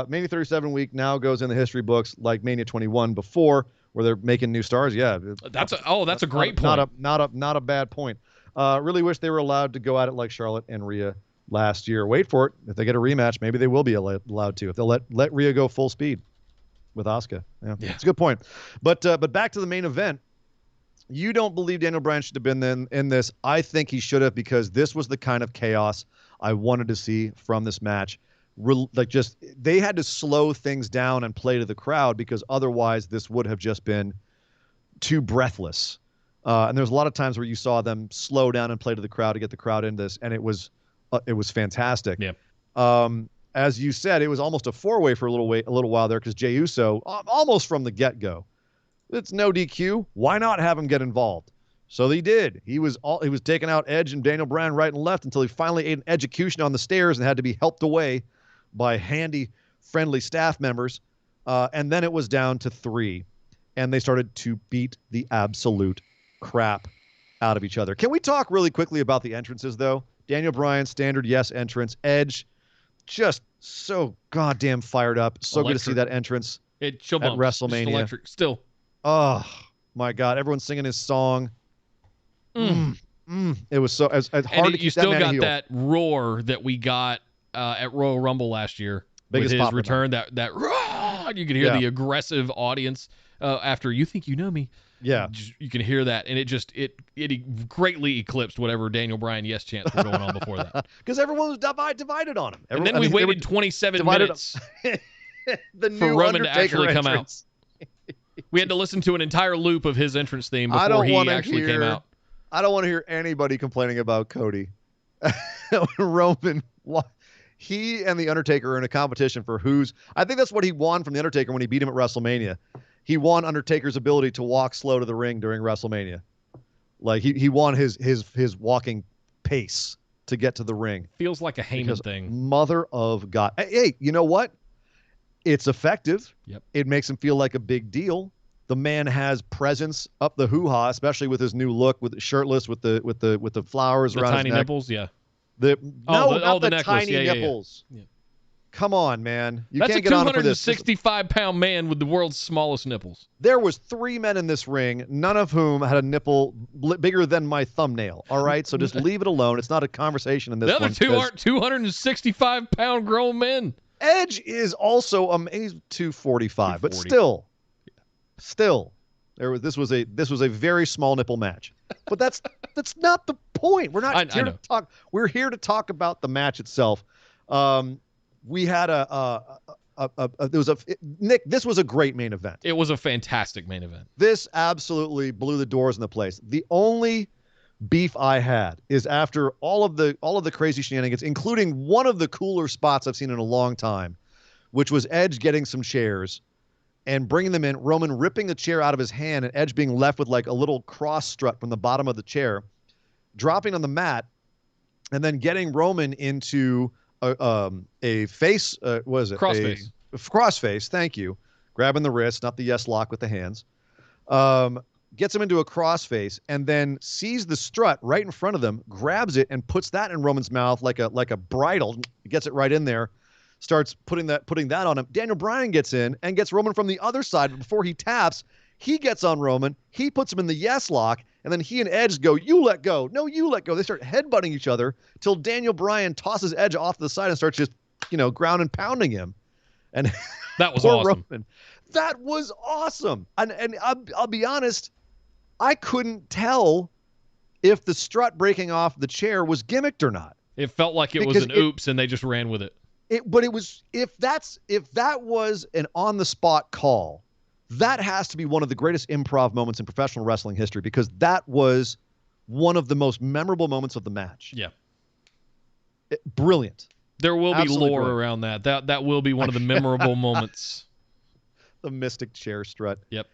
[SPEAKER 9] Mania 37 week now goes in the history books like Mania 21 before, where they're making new stars. Yeah.
[SPEAKER 8] That's a great point.
[SPEAKER 9] Not a bad point. Really wish they were allowed to go at it like Charlotte and Rhea last year. Wait for it. If they get a rematch, maybe they will be allowed to. If they'll let Rhea go full speed with Asuka. Yeah, it's a good point. But back to the main event. You don't believe Daniel Bryan should have been in this. I think he should have, because this was the kind of chaos I wanted to see from this match. They had to slow things down and play to the crowd, because otherwise this would have just been too breathless. And there's a lot of times where you saw them slow down and play to the crowd to get the crowd in this, and it was fantastic.
[SPEAKER 8] Yeah.
[SPEAKER 9] As you said, it was almost a four-way for a little while there, because Jey Uso, almost from the get-go, it's no DQ. Why not have him get involved? So he did. He was taking out Edge and Daniel Bryan right and left until he finally ate an execution on the stairs and had to be helped away by handy, friendly staff members. And then it was down to 3, and they started to beat the absolute crap out of each other. Can we talk really quickly about the entrances, though? Daniel Bryan, standard yes entrance. Edge, just so goddamn fired up. So good to see that entrance at WrestleMania.
[SPEAKER 8] Electric still.
[SPEAKER 9] Oh my God! Everyone's singing his song. It was so as hard to keep
[SPEAKER 8] you still
[SPEAKER 9] that man
[SPEAKER 8] got
[SPEAKER 9] heel.
[SPEAKER 8] that roar that we got at Royal Rumble last year.
[SPEAKER 9] Biggest
[SPEAKER 8] with his
[SPEAKER 9] pop
[SPEAKER 8] return. That roar, you could hear the aggressive audience after "You Think You Know Me."
[SPEAKER 9] Yeah,
[SPEAKER 8] you can hear that, and it greatly eclipsed whatever Daniel Bryan yes chants were going on before that.
[SPEAKER 9] Because everyone was divided on him.
[SPEAKER 8] And then we waited 27 minutes
[SPEAKER 9] for
[SPEAKER 8] Roman to actually come out. We had to listen to an entire loop of his entrance theme before he actually came out.
[SPEAKER 9] I don't want to hear anybody complaining about Cody. Roman, he and The Undertaker are in a competition for who's... I think that's what he won from The Undertaker when he beat him at WrestleMania. He won Undertaker's ability to walk slow to the ring during WrestleMania. Like, he won his walking pace to get to the ring.
[SPEAKER 8] Feels like a Heyman thing.
[SPEAKER 9] Mother of God. Hey, you know what? It's effective.
[SPEAKER 8] Yep.
[SPEAKER 9] It makes him feel like a big deal. The man has presence up the hoo-ha, especially with his new look, with shirtless, with the flowers around
[SPEAKER 8] tiny
[SPEAKER 9] his neck.
[SPEAKER 8] nipples, yeah.
[SPEAKER 9] Not the
[SPEAKER 8] necklace.
[SPEAKER 9] tiny
[SPEAKER 8] yeah,
[SPEAKER 9] nipples.
[SPEAKER 8] Yeah.
[SPEAKER 9] Come on, man.
[SPEAKER 8] That's
[SPEAKER 9] can't get on it for this.
[SPEAKER 8] That's a 265-pound man with the world's smallest nipples.
[SPEAKER 9] There was 3 men in this ring, none of whom had a nipple bigger than my thumbnail. All right, so just leave it alone. It's not a conversation in this one.
[SPEAKER 8] The other two aren't 265-pound grown men.
[SPEAKER 9] Edge is also amazing, 245, but still, this was a very small nipple match. But that's not the point. We're not here to talk. We're here to talk about the match itself. We had Nick. This was a great main event.
[SPEAKER 8] It was a fantastic main event.
[SPEAKER 9] This absolutely blew the doors in the place. The only beef I had is after all of the crazy shenanigans, including one of the cooler spots I've seen in a long time, which was Edge getting some chairs and bringing them in, Roman ripping the chair out of his hand, and Edge being left with like a little cross strut from the bottom of the chair, dropping on the mat, and then getting Roman into a face,
[SPEAKER 8] crossface.
[SPEAKER 9] Crossface, thank you. Grabbing the wrist, not the yes lock with the hands. Gets him into a crossface, and then sees the strut right in front of them, grabs it, and puts that in Roman's mouth like a bridle. Gets it right in there. Starts putting that on him. Daniel Bryan gets in and gets Roman from the other side. But before he taps, he gets on Roman. He puts him in the yes lock, and then he and Edge go, "You let go. No, you let go." They start headbutting each other till Daniel Bryan tosses Edge off to the side and starts just, ground and pounding him. And
[SPEAKER 8] that was awesome.
[SPEAKER 9] Roman. That was awesome. And I'll be honest, I couldn't tell if the strut breaking off the chair was gimmicked or not.
[SPEAKER 8] It felt like it was an oops, and they just ran with it.
[SPEAKER 9] But it was, if that was an on-the-spot call, that has to be one of the greatest improv moments in professional wrestling history, because that was one of the most memorable moments of the match.
[SPEAKER 8] Yeah.
[SPEAKER 9] Brilliant.
[SPEAKER 8] There will
[SPEAKER 9] Absolutely
[SPEAKER 8] be lore
[SPEAKER 9] brilliant.
[SPEAKER 8] around that. That will be one of the memorable moments.
[SPEAKER 9] The mystic chair strut.
[SPEAKER 8] Yep.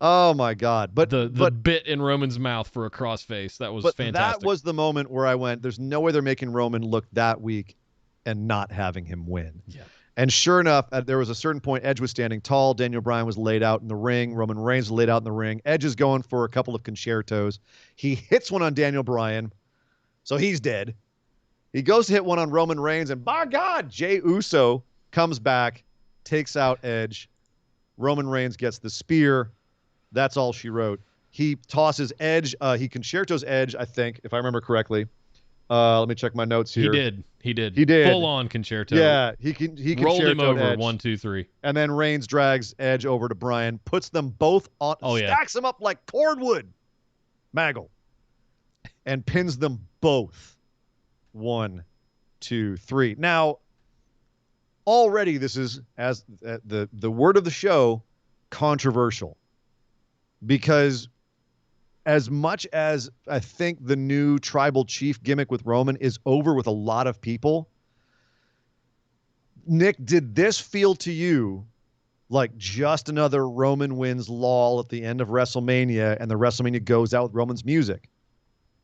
[SPEAKER 9] Oh my God! But
[SPEAKER 8] the bit in Roman's mouth for a crossface, that was fantastic.
[SPEAKER 9] That was the moment where I went, "There's no way they're making Roman look that weak and not having him win."
[SPEAKER 8] Yeah.
[SPEAKER 9] And sure enough, there was a certain point, Edge was standing tall. Daniel Bryan was laid out in the ring. Roman Reigns was laid out in the ring. Edge is going for a couple of concertos. He hits one on Daniel Bryan, so he's dead. He goes to hit one on Roman Reigns, and by God, Jey Uso comes back, takes out Edge. Roman Reigns gets the spear. That's all she wrote. He tosses Edge. He concertos Edge, I think, if I remember correctly. Let me check my notes here.
[SPEAKER 8] He did. Full on concerto.
[SPEAKER 9] Yeah, he
[SPEAKER 8] rolled him over.
[SPEAKER 9] Edge.
[SPEAKER 8] 1, 2, 3.
[SPEAKER 9] And then Reigns drags Edge over to Bryan, puts them both on, stacks them up like cordwood, Maggle, and pins them both. 1, 2, 3. Now, already this is, as the word of the show, controversial, because as much as I think the new tribal chief gimmick with Roman is over with a lot of people, Nick, did this feel to you like just another Roman wins lull at the end of WrestleMania and the WrestleMania goes out with Roman's music?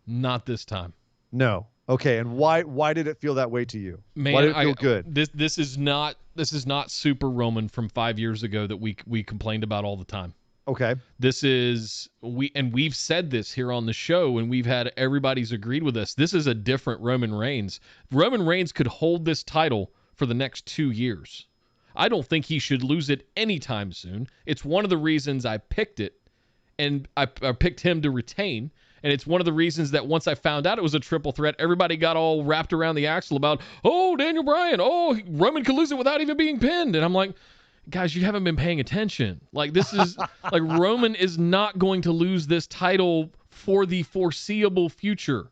[SPEAKER 8] Not this time.
[SPEAKER 9] No. Okay, and why did it feel that way to you?
[SPEAKER 8] Man,
[SPEAKER 9] why did it feel good?
[SPEAKER 8] This is not Super Roman from 5 years ago that we complained about all the time.
[SPEAKER 9] Okay.
[SPEAKER 8] This is we've said this here on the show, and we've had everybody's agreed with us. This is a different Roman Reigns. Roman Reigns could hold this title for the next 2 years. I don't think he should lose it anytime soon. It's one of the reasons I picked it, and I picked him to retain. And it's one of the reasons that once I found out it was a triple threat, everybody got all wrapped around the axle about, oh, Daniel Bryan, oh, Roman could lose it without even being pinned. And I'm like, guys, you haven't been paying attention. Like, this is like Roman is not going to lose this title for the foreseeable future.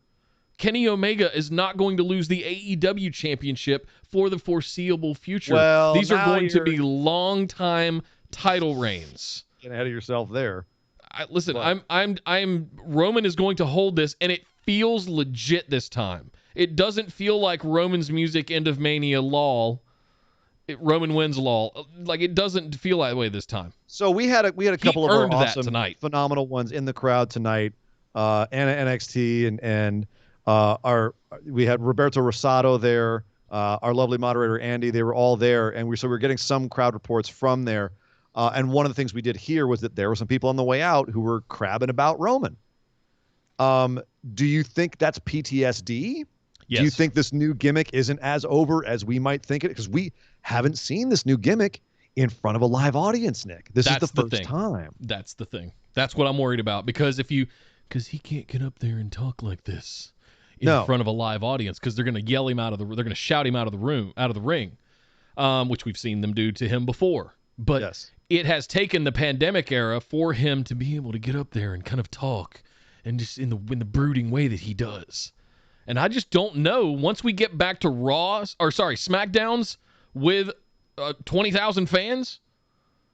[SPEAKER 8] Kenny Omega is not going to lose the AEW championship for the foreseeable future.
[SPEAKER 9] Well,
[SPEAKER 8] these are going to be long-time title reigns.
[SPEAKER 9] Getting ahead of yourself there.
[SPEAKER 8] Listen, I'm Roman is going to hold this, and it feels legit this time. It doesn't feel like Roman's music end of Mania lull. Roman wins lull. Like, it doesn't feel that way this time.
[SPEAKER 9] So we had a couple of our awesome,
[SPEAKER 8] tonight.
[SPEAKER 9] Phenomenal ones in the crowd tonight. And NXT and we had Roberto Rosado there, our lovely moderator Andy. They were all there, and we're getting some crowd reports from there. And one of the things we did here was that there were some people on the way out who were crabbing about Roman. Do you think that's PTSD?
[SPEAKER 8] Yes.
[SPEAKER 9] Do you think this new gimmick isn't as over as we might think it? Because we haven't seen this new gimmick in front of a live audience, Nick. This is the first time.
[SPEAKER 8] That's the thing. That's what I'm worried about. Because he can't get up there and talk like this in front of a live audience, because they're going to yell him they're going to shout him out of the ring, which we've seen them do to him before. But
[SPEAKER 9] yes.
[SPEAKER 8] It has taken the pandemic era for him to be able to get up there and kind of talk, and just in the brooding way that he does. And I just don't know, once we get back to Smackdowns with 20,000 fans,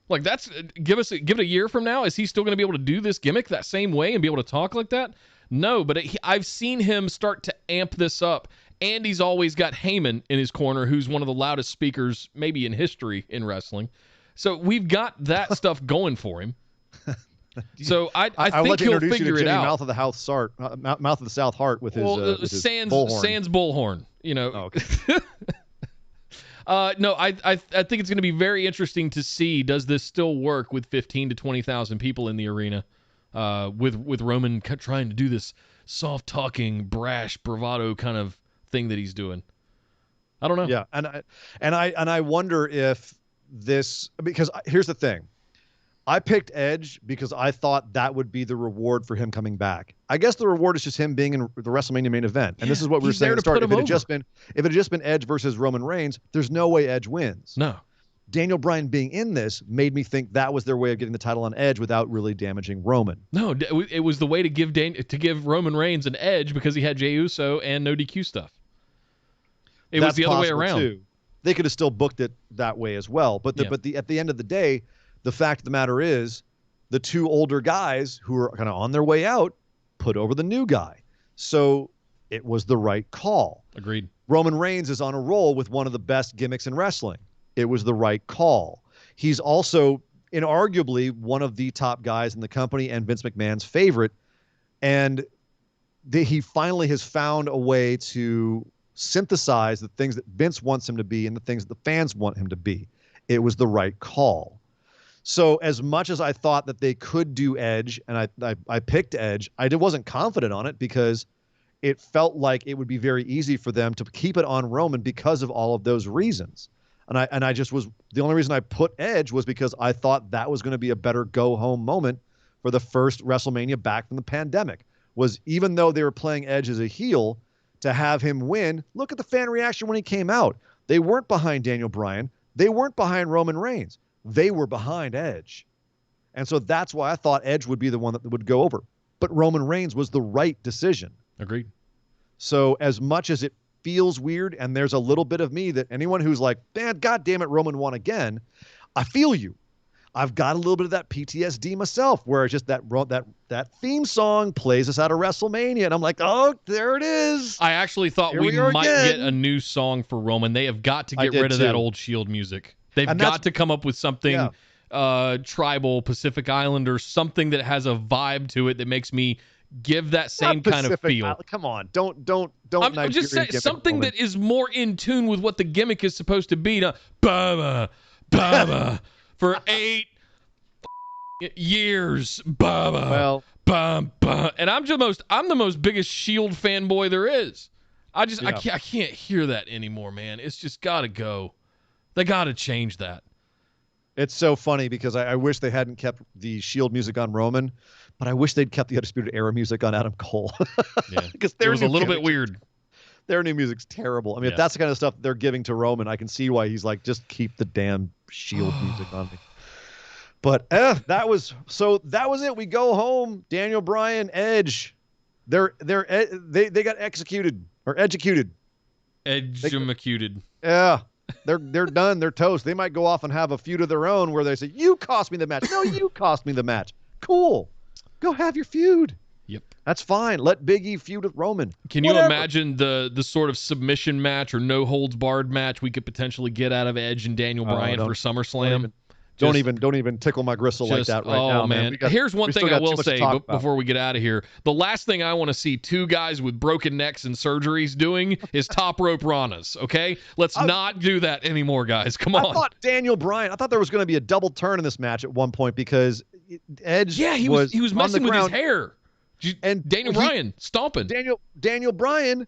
[SPEAKER 8] like, that's give it a year from now, is he still going to be able to do this gimmick that same way and be able to talk like that? No, but I've seen him start to amp this up. Andy's always got Heyman in his corner, who's one of the loudest speakers maybe in history in wrestling. So we've got that stuff going for him. So I think he'll figure it out.
[SPEAKER 9] Mouth of the South Heart with his
[SPEAKER 8] Sans
[SPEAKER 9] bullhorn.
[SPEAKER 8] Bullhorn, you know.
[SPEAKER 9] Oh, okay.
[SPEAKER 8] No, I think it's going to be very interesting to see, does this still work with 15 to 20,000 people in the arena, with Roman trying to do this soft talking, brash, bravado kind of thing that he's doing. I don't know.
[SPEAKER 9] Yeah, and I wonder if this, because here's the thing. I picked Edge because I thought that would be the reward for him coming back. I guess the reward is just him being in the WrestleMania main event. And this is what we were saying at the start. If it had just been Edge versus Roman Reigns, there's no way Edge wins.
[SPEAKER 8] No.
[SPEAKER 9] Daniel Bryan being in this made me think that was their way of getting the title on Edge without really damaging Roman.
[SPEAKER 8] No, it was the way to give Roman Reigns an edge, because he had Jey Uso and no DQ stuff. That's was the other way around. Too.
[SPEAKER 9] They could have still booked it that way as well. But at the end of the day, the fact of the matter is, the two older guys who are kind of on their way out put over the new guy. So it was the right call.
[SPEAKER 8] Agreed.
[SPEAKER 9] Roman Reigns is on a roll with one of the best gimmicks in wrestling. It was the right call. He's also inarguably one of the top guys in the company and Vince McMahon's favorite. And he finally has found a way to synthesize the things that Vince wants him to be and the things that the fans want him to be. It was the right call. So as much as I thought that they could do Edge, and I picked Edge, I wasn't confident on it because it felt like it would be very easy for them to keep it on Roman because of all of those reasons. And I just was, the only reason I put Edge was because I thought that was going to be a better go-home moment for the first WrestleMania back from the pandemic. Was even though they were playing Edge as a heel, to have him win, look at the fan reaction when he came out. They weren't behind Daniel Bryan. They weren't behind Roman Reigns. They were behind Edge. And so that's why I thought Edge would be the one that would go over. But Roman Reigns was the right decision.
[SPEAKER 8] Agreed.
[SPEAKER 9] So as much as it feels weird, and there's a little bit of me that anyone who's like, man, God damn it, Roman won again, I feel you. I've got a little bit of that PTSD myself, where it's just that theme song plays us out of WrestleMania, and I'm like, oh, there it is.
[SPEAKER 8] I actually thought we might get a new song for Roman. They have got to get rid of that old Shield music. They've got to come up with something tribal, Pacific Islander, something that has a vibe to it that makes me give that same kind of feel.
[SPEAKER 9] Come on, don't.
[SPEAKER 8] I'm just saying something that is more in tune with what the gimmick is supposed to be. Baba, for 8 years, Baba.
[SPEAKER 9] Well,
[SPEAKER 8] and I'm the most biggest Shield fanboy there is. I can't hear that anymore, man. It's just gotta go. They gotta change that.
[SPEAKER 9] It's so funny because I wish they hadn't kept the Shield music on Roman, but I wish they'd kept the Undisputed Era music on Adam Cole.
[SPEAKER 8] Yeah,
[SPEAKER 9] because
[SPEAKER 8] it was a little bit weird.
[SPEAKER 9] Their new music's terrible. I mean, if that's the kind of stuff they're giving to Roman, I can see why he's like, just keep the damn Shield music on me. But that was it. We go home. Daniel Bryan, Edge, they got executed or educated.
[SPEAKER 8] Edge-macuted.
[SPEAKER 9] Yeah. They're done. They're toast. They might go off and have a feud of their own where they say, you cost me the match. No, you cost me the match. Cool. Go have your feud.
[SPEAKER 8] Yep.
[SPEAKER 9] That's fine. Let Big E feud with Roman.
[SPEAKER 8] Can you imagine the sort of submission match or no holds barred match we could potentially get out of Edge and Daniel Bryan for SummerSlam?
[SPEAKER 9] Don't even tickle my gristle like that right now, man.
[SPEAKER 8] Here's one thing I will say before we get out of here. The last thing I want to see two guys with broken necks and surgeries doing is top rope Ranas, okay? Let's not do that anymore, guys. Come on.
[SPEAKER 9] I thought there was going to be a double turn in this match at one point because Edge
[SPEAKER 8] he was messing with his hair. And Daniel Bryan stomping.
[SPEAKER 9] Daniel Bryan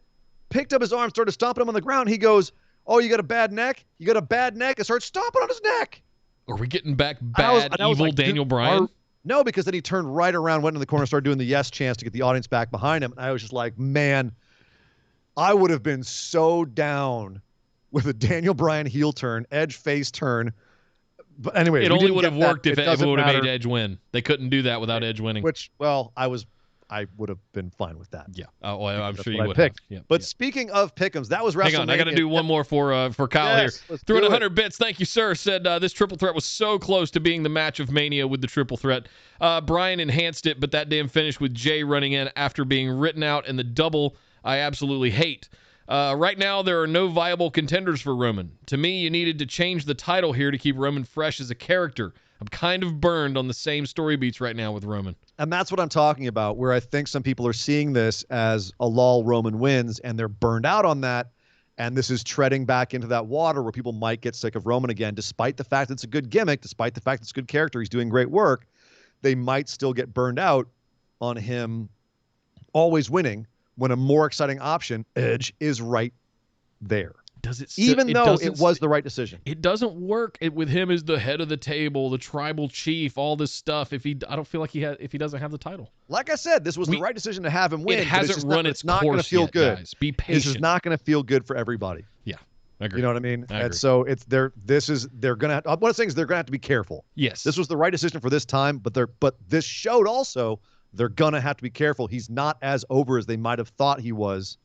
[SPEAKER 9] picked up his arm, started stomping him on the ground. He goes, oh, you got a bad neck? You got a bad neck? And starts stomping on his neck.
[SPEAKER 8] Are we getting back evil Daniel Bryan?
[SPEAKER 9] No, because then he turned right around, went in the corner, started doing the yes chants to get the audience back behind him. And I was just like, man, I would have been so down with a Daniel Bryan heel turn, Edge face turn. But anyway,
[SPEAKER 8] it only would have worked if it would have made Edge win. They couldn't do that without Edge winning.
[SPEAKER 9] Which, I would have been fine with that.
[SPEAKER 8] Yeah. Oh, I'm sure you would have. Yeah.
[SPEAKER 9] But speaking of pick'ems, that was WrestleMania.
[SPEAKER 8] Hang on, I got to do one more for Kyle here. Threw in 100 bits. Thank you, sir. Said this triple threat was so close to being the match of Mania with the triple threat. Bryan enhanced it, but that damn finish with Jay running in after being written out in the double, I absolutely hate. Right now, there are no viable contenders for Roman. To me, you needed to change the title here to keep Roman fresh as a character. I'm kind of burned on the same story beats right now with Roman.
[SPEAKER 9] And that's what I'm talking about, where I think some people are seeing this as a lull Roman wins, and they're burned out on that. And this is treading back into that water where people might get sick of Roman again, despite the fact that it's a good gimmick, despite the fact it's a good character, he's doing great work. They might still get burned out on him always winning when a more exciting option, Edge, is right there. Even though it was the right decision.
[SPEAKER 8] It doesn't work with him as the head of the table, the tribal chief, all this stuff. I don't feel like if he doesn't have the title.
[SPEAKER 9] Like I said, this was the right decision to have him win.
[SPEAKER 8] It hasn't run its course
[SPEAKER 9] going to feel
[SPEAKER 8] yet,
[SPEAKER 9] good.
[SPEAKER 8] Guys. Be patient.
[SPEAKER 9] This is not going to feel good for everybody.
[SPEAKER 8] Yeah, I agree.
[SPEAKER 9] You know what I mean? And so they're going to. What I'm saying is they're going to have to be careful.
[SPEAKER 8] Yes,
[SPEAKER 9] this was the right decision for this time, but this showed also they're going to have to be careful. He's not as over as they might have thought he was.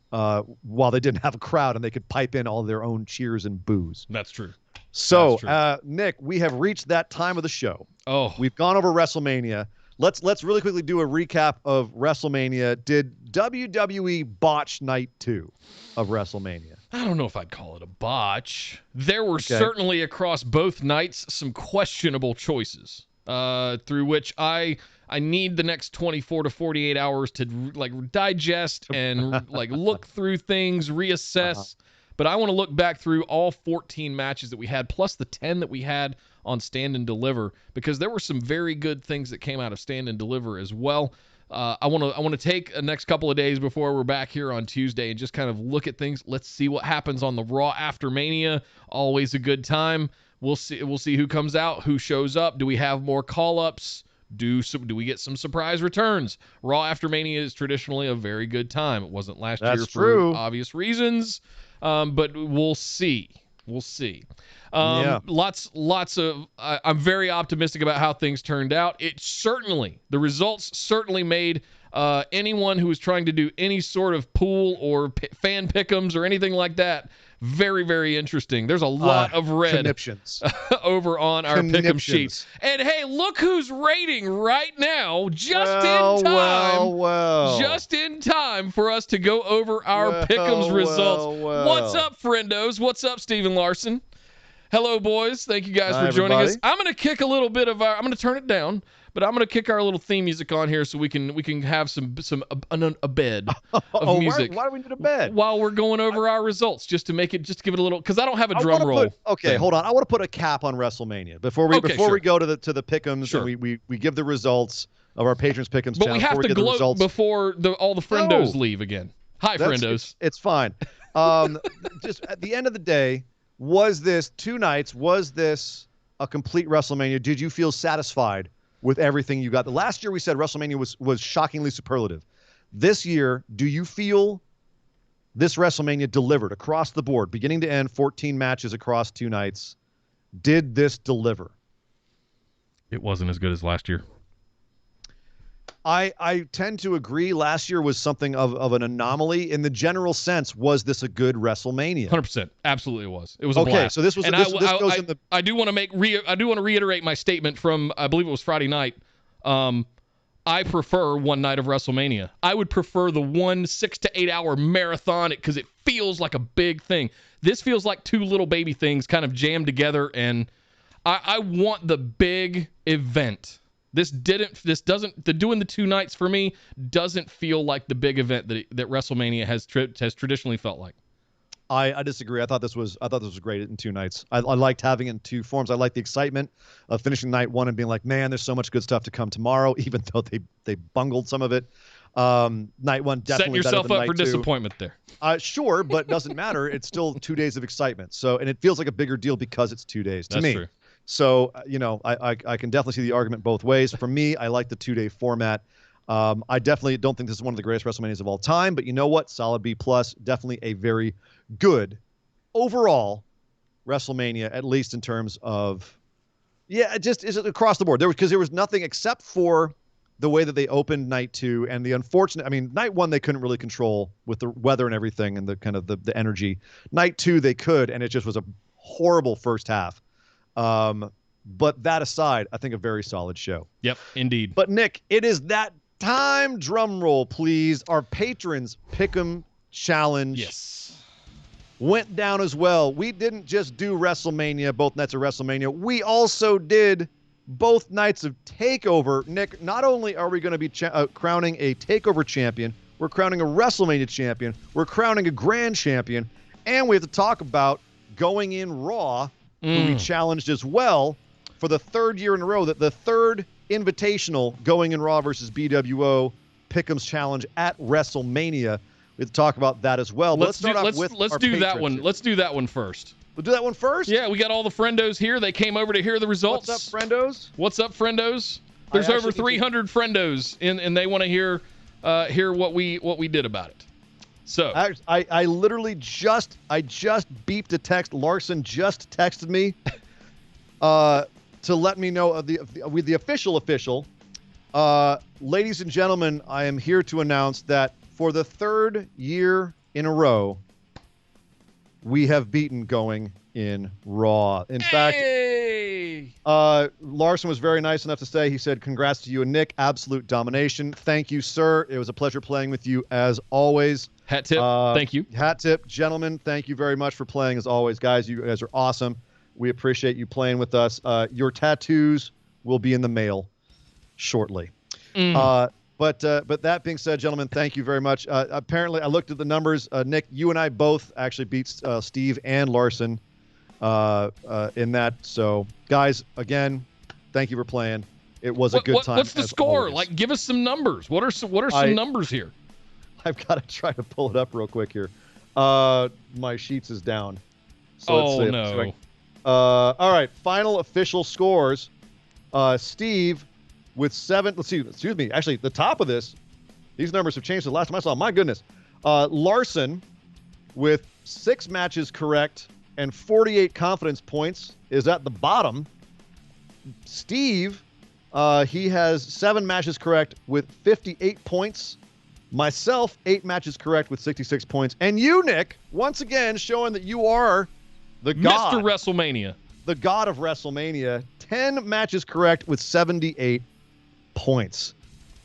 [SPEAKER 9] While they didn't have a crowd and they could pipe in all their own cheers and boos.
[SPEAKER 8] That's true.
[SPEAKER 9] So, Nick, we have reached that time of the show.
[SPEAKER 8] Oh,
[SPEAKER 9] we've gone over WrestleMania. Let's really quickly do a recap of WrestleMania. Did WWE botch Night 2 of WrestleMania?
[SPEAKER 8] I don't know if I'd call it a botch. There were certainly across both nights some questionable choices. through which I need the next 24 to 48 hours to digest and look through things, reassess. But I want to look back through all 14 matches that we had, plus the 10 that we had on Stand and Deliver, because there were some very good things that came out of Stand and Deliver as well. I want to take the next couple of days before we're back here on Tuesday and just kind of look at things. Let's see what happens on the Raw after Mania. Always a good time. We'll see who comes out, who shows up. Do we have more call-ups? Do we get some surprise returns? Raw after Mania is traditionally a very good time. It wasn't last year for obvious reasons, but we'll see. We'll see. Lots of. I'm very optimistic about how things turned out. The results certainly made anyone who was trying to do any sort of pool or fan pick'ems or anything like that very, very interesting. There's a lot of red over on our pick'em sheets. And hey, look who's rating right now, just in time for us to go over our pick'ems results. What's up, friendos? What's up, Steven Larson? Hello, boys. Thank you guys for joining us. I'm going to kick a little bit of I'm going to turn it down, but I'm going to kick our little theme music on here so we can have a bed of music.
[SPEAKER 9] Why do we need a bed?
[SPEAKER 8] While we're going over our results, just to give it a little, because I don't have a drum roll.
[SPEAKER 9] Hold on. I want to put a cap on WrestleMania before we go to the pick'ems and we give the results of our patrons pick'ems.
[SPEAKER 8] But we have to gloat before all the friendos leave again. Hi, friendos.
[SPEAKER 9] It's fine. Just at the end of the day, was this two nights? Was this a complete WrestleMania? Did you feel satisfied with everything you got? The last year we said WrestleMania was shockingly superlative. This year, do you feel this WrestleMania delivered across the board, beginning to end, 14 matches across 2 nights? Did this deliver?
[SPEAKER 8] It wasn't as good as last year.
[SPEAKER 9] I tend to agree. Last year was something of an anomaly. In the general sense, was this a good WrestleMania?
[SPEAKER 8] 100%. Absolutely it was. It was a blast.
[SPEAKER 9] Okay, so this was
[SPEAKER 8] I do want to reiterate my statement from, I believe it was Friday night. I prefer one night of WrestleMania. I would prefer the 6 to 8 hour marathon because it feels like a big thing. This feels like 2 little baby things kind of jammed together, and I want the big event. Doing the 2 nights for me doesn't feel like the big event that WrestleMania has traditionally felt like.
[SPEAKER 9] I disagree. I thought this was great in 2 nights. I liked having it in 2 forms. I liked the excitement of finishing night 1 and being like, man, there's so much good stuff to come tomorrow, even though they bungled some of it. Night 1 definitely
[SPEAKER 8] setting yourself up for disappointment there.
[SPEAKER 9] Sure, but doesn't matter. It's still 2 days of excitement. So, and it feels like a bigger deal because it's 2 days to me. True. So, I can definitely see the argument both ways. For me, I like the 2-day format. I definitely don't think this is one of the greatest WrestleManias of all time, but you know what? Solid B+. Definitely a very good overall WrestleMania, at least in terms of, just is it across the board. Because there was nothing except for the way that they opened night 2 and the unfortunate, night 1 they couldn't really control with the weather and everything and the kind of the energy. Night 2 they could, and it just was a horrible first half. But that aside, I think a very solid show.
[SPEAKER 8] Yep, indeed.
[SPEAKER 9] But Nick, it is that time. Drum roll, please. Our patrons Pick'em Challenge went down as well. We didn't just do WrestleMania, both nights of WrestleMania. We also did both nights of TakeOver. Nick, not only are we going to be crowning a TakeOver champion, we're crowning a WrestleMania champion, we're crowning a Grand Champion, and we have to talk about Going In Raw, who we challenged as well for the 3rd year in a row, that the 3rd invitational Going In Raw versus BWO Pick'em's Challenge at WrestleMania. We have to talk about that as well.
[SPEAKER 8] Let's do that one. Let's do that one first.
[SPEAKER 9] We'll do that one first?
[SPEAKER 8] Yeah, we got all the friendos here. They came over to hear the results.
[SPEAKER 9] What's up, friendos?
[SPEAKER 8] What's up, friendos? There's over 300 friendos, and they want to hear what we did about it. So
[SPEAKER 9] I literally just beeped a text. Larson just texted me to let me know with the official. Ladies and gentlemen, I am here to announce that for the 3rd year in a row, we have beaten Going In Raw. In fact, Larson was very nice enough to say, he said, congrats to you and Nick. Absolute domination. Thank you, sir. It was a pleasure playing with you as always.
[SPEAKER 8] Hat tip. Thank you.
[SPEAKER 9] Hat tip. Gentlemen, thank you very much for playing as always. Guys, you guys are awesome. We appreciate you playing with us. Your tattoos will be in the mail shortly. But that being said, gentlemen, thank you very much. Apparently, I looked at the numbers. Nick, you and I both actually beat Steve and Larson in that. So, guys, again, thank you for playing. It was a good time.
[SPEAKER 8] What's the score? Always. Like, give us some numbers. What are some numbers here?
[SPEAKER 9] I've got to try to pull it up real quick here. My sheets is down. So
[SPEAKER 8] no.
[SPEAKER 9] All right, final official scores. Steve with 7. Let's see. Excuse me. Actually, the top of this, these numbers have changed since the last time I saw them. My goodness. Larson with 6 matches correct and 48 confidence points is at the bottom. Steve, he has 7 matches correct with 58 points. Myself, 8 matches correct with 66 points. And you, Nick, once again showing that you are the god.
[SPEAKER 8] Mr. WrestleMania.
[SPEAKER 9] The god of WrestleMania. 10 matches correct with 78 points.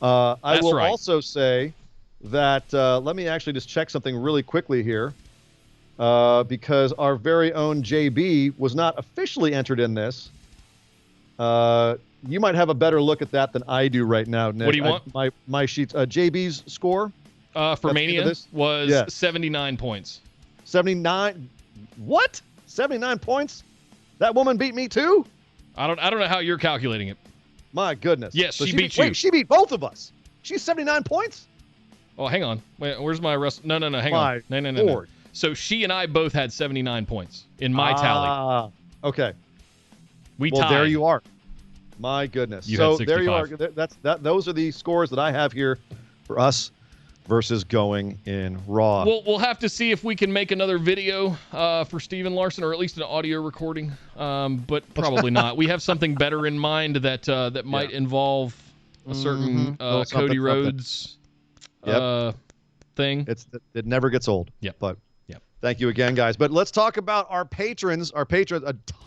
[SPEAKER 9] I will also say that, let me actually just check something really quickly here, because our very own JB was not officially entered in this. You might have a better look at that than I do right now, Nick.
[SPEAKER 8] What do you want?
[SPEAKER 9] My sheets. JB's score
[SPEAKER 8] for Mania was 79 points.
[SPEAKER 9] 79. What? 79 points? That woman beat me too?
[SPEAKER 8] I don't know how you're calculating it.
[SPEAKER 9] My goodness.
[SPEAKER 8] Yes, so she beat you.
[SPEAKER 9] Wait, she beat both of us. She's 79 points?
[SPEAKER 8] Oh, hang on. Wait, where's my rest? No, hang on. No. So she and I both had 79 points in my tally.
[SPEAKER 9] Okay.
[SPEAKER 8] We tied.
[SPEAKER 9] There you are. My goodness.
[SPEAKER 8] So
[SPEAKER 9] there you are. Those are the scores that I have here for us versus going in Raw.
[SPEAKER 8] We'll have to see if we can make another video for Steven Larson, or at least an audio recording, but probably not. We have something better in mind that might involve a certain Cody Rhodes thing.
[SPEAKER 9] It never gets old.
[SPEAKER 8] Yep.
[SPEAKER 9] But thank you again, guys. But let's talk about our patrons. A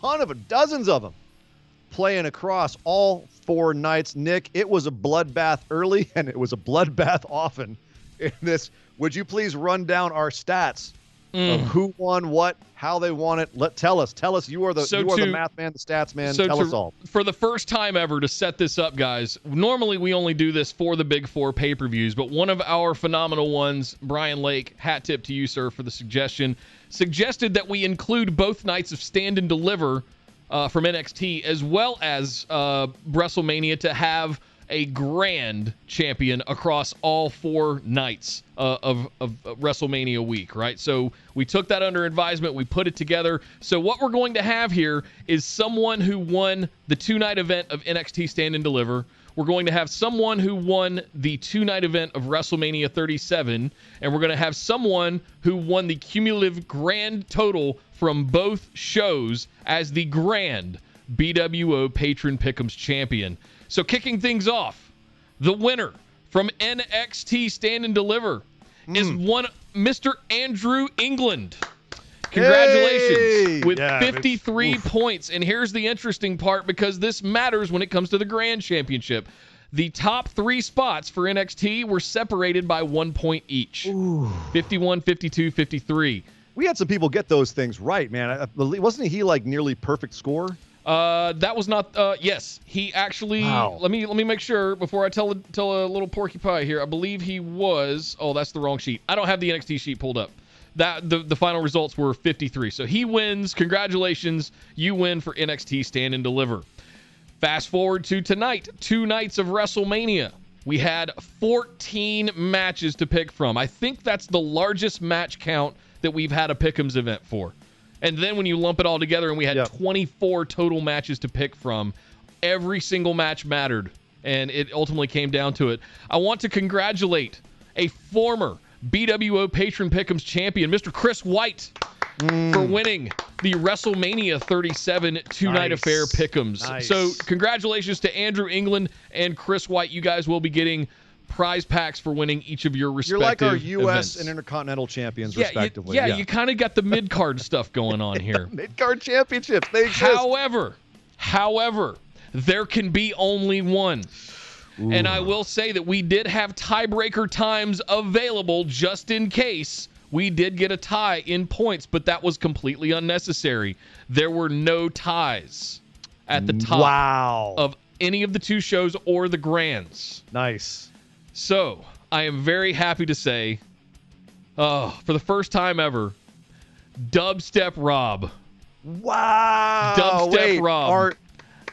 [SPEAKER 9] ton of dozens of them playing across all 4 nights. Nick, it was a bloodbath early and it was a bloodbath often in this. Would you please run down our stats of who won what, how they won it? Tell us. You are the math man, the stats man. Tell us all.
[SPEAKER 8] For the first time ever, to set this up, guys, normally we only do this for the Big 4 pay-per-views, but one of our phenomenal ones, Brian Lake, hat tip to you, sir, for the suggested that we include both nights of Stand and Deliver from NXT, as well as WrestleMania, to have a grand champion across all 4 nights of WrestleMania week, right? So we took that under advisement. We put it together. So what we're going to have here is someone who won the 2-night event of NXT Stand and Deliver. We're going to have someone who won the 2-night event of WrestleMania 37, and we're going to have someone who won the cumulative grand total from both shows as the grand BWO Patron Pick'ems champion. So kicking things off, the winner from NXT Stand and Deliver is Mr. Andrew England. Congratulations with 53 points. And here's the interesting part, because this matters when it comes to the Grand Championship. The top 3 spots for NXT were separated by 1 point each. 51, 52, 53.
[SPEAKER 9] We had some people get those things right, man. Wasn't he like nearly perfect score?
[SPEAKER 8] That was not. Yes, he actually. Wow. Let me make sure before I tell a little porky pie here. I believe he was. Oh, that's the wrong sheet. I don't have the NXT sheet pulled up. That the final results were 53. So he wins. Congratulations, you win for NXT Stand and Deliver. Fast forward to tonight, 2 nights of WrestleMania. We had 14 matches to pick from. I think that's the largest match count that we've had a Pick'ems event for. And then when you lump it all together, and we had 24 total matches to pick from, every single match mattered, and it ultimately came down to it. I want to congratulate a former BWO Patron Pick'ems champion, Mr. Chris White, for winning the WrestleMania 37 2-night affair Pick'ems. Nice. So congratulations to Andrew England and Chris White. You guys will be getting prize packs for winning each of your respective events.
[SPEAKER 9] You're like our U.S. and Intercontinental champions, respectively.
[SPEAKER 8] You kind of got the mid-card stuff going on here.
[SPEAKER 9] Mid-card championships, they exist.
[SPEAKER 8] However, there can be only one. Ooh. And I will say that we did have tiebreaker times available just in case we did get a tie in points, but that was completely unnecessary. There were no ties at the top of any of the two shows or the Grands.
[SPEAKER 9] Nice.
[SPEAKER 8] So I am very happy to say, for the first time ever, Dubstep Rob.
[SPEAKER 9] Wow.
[SPEAKER 8] Dubstep Rob.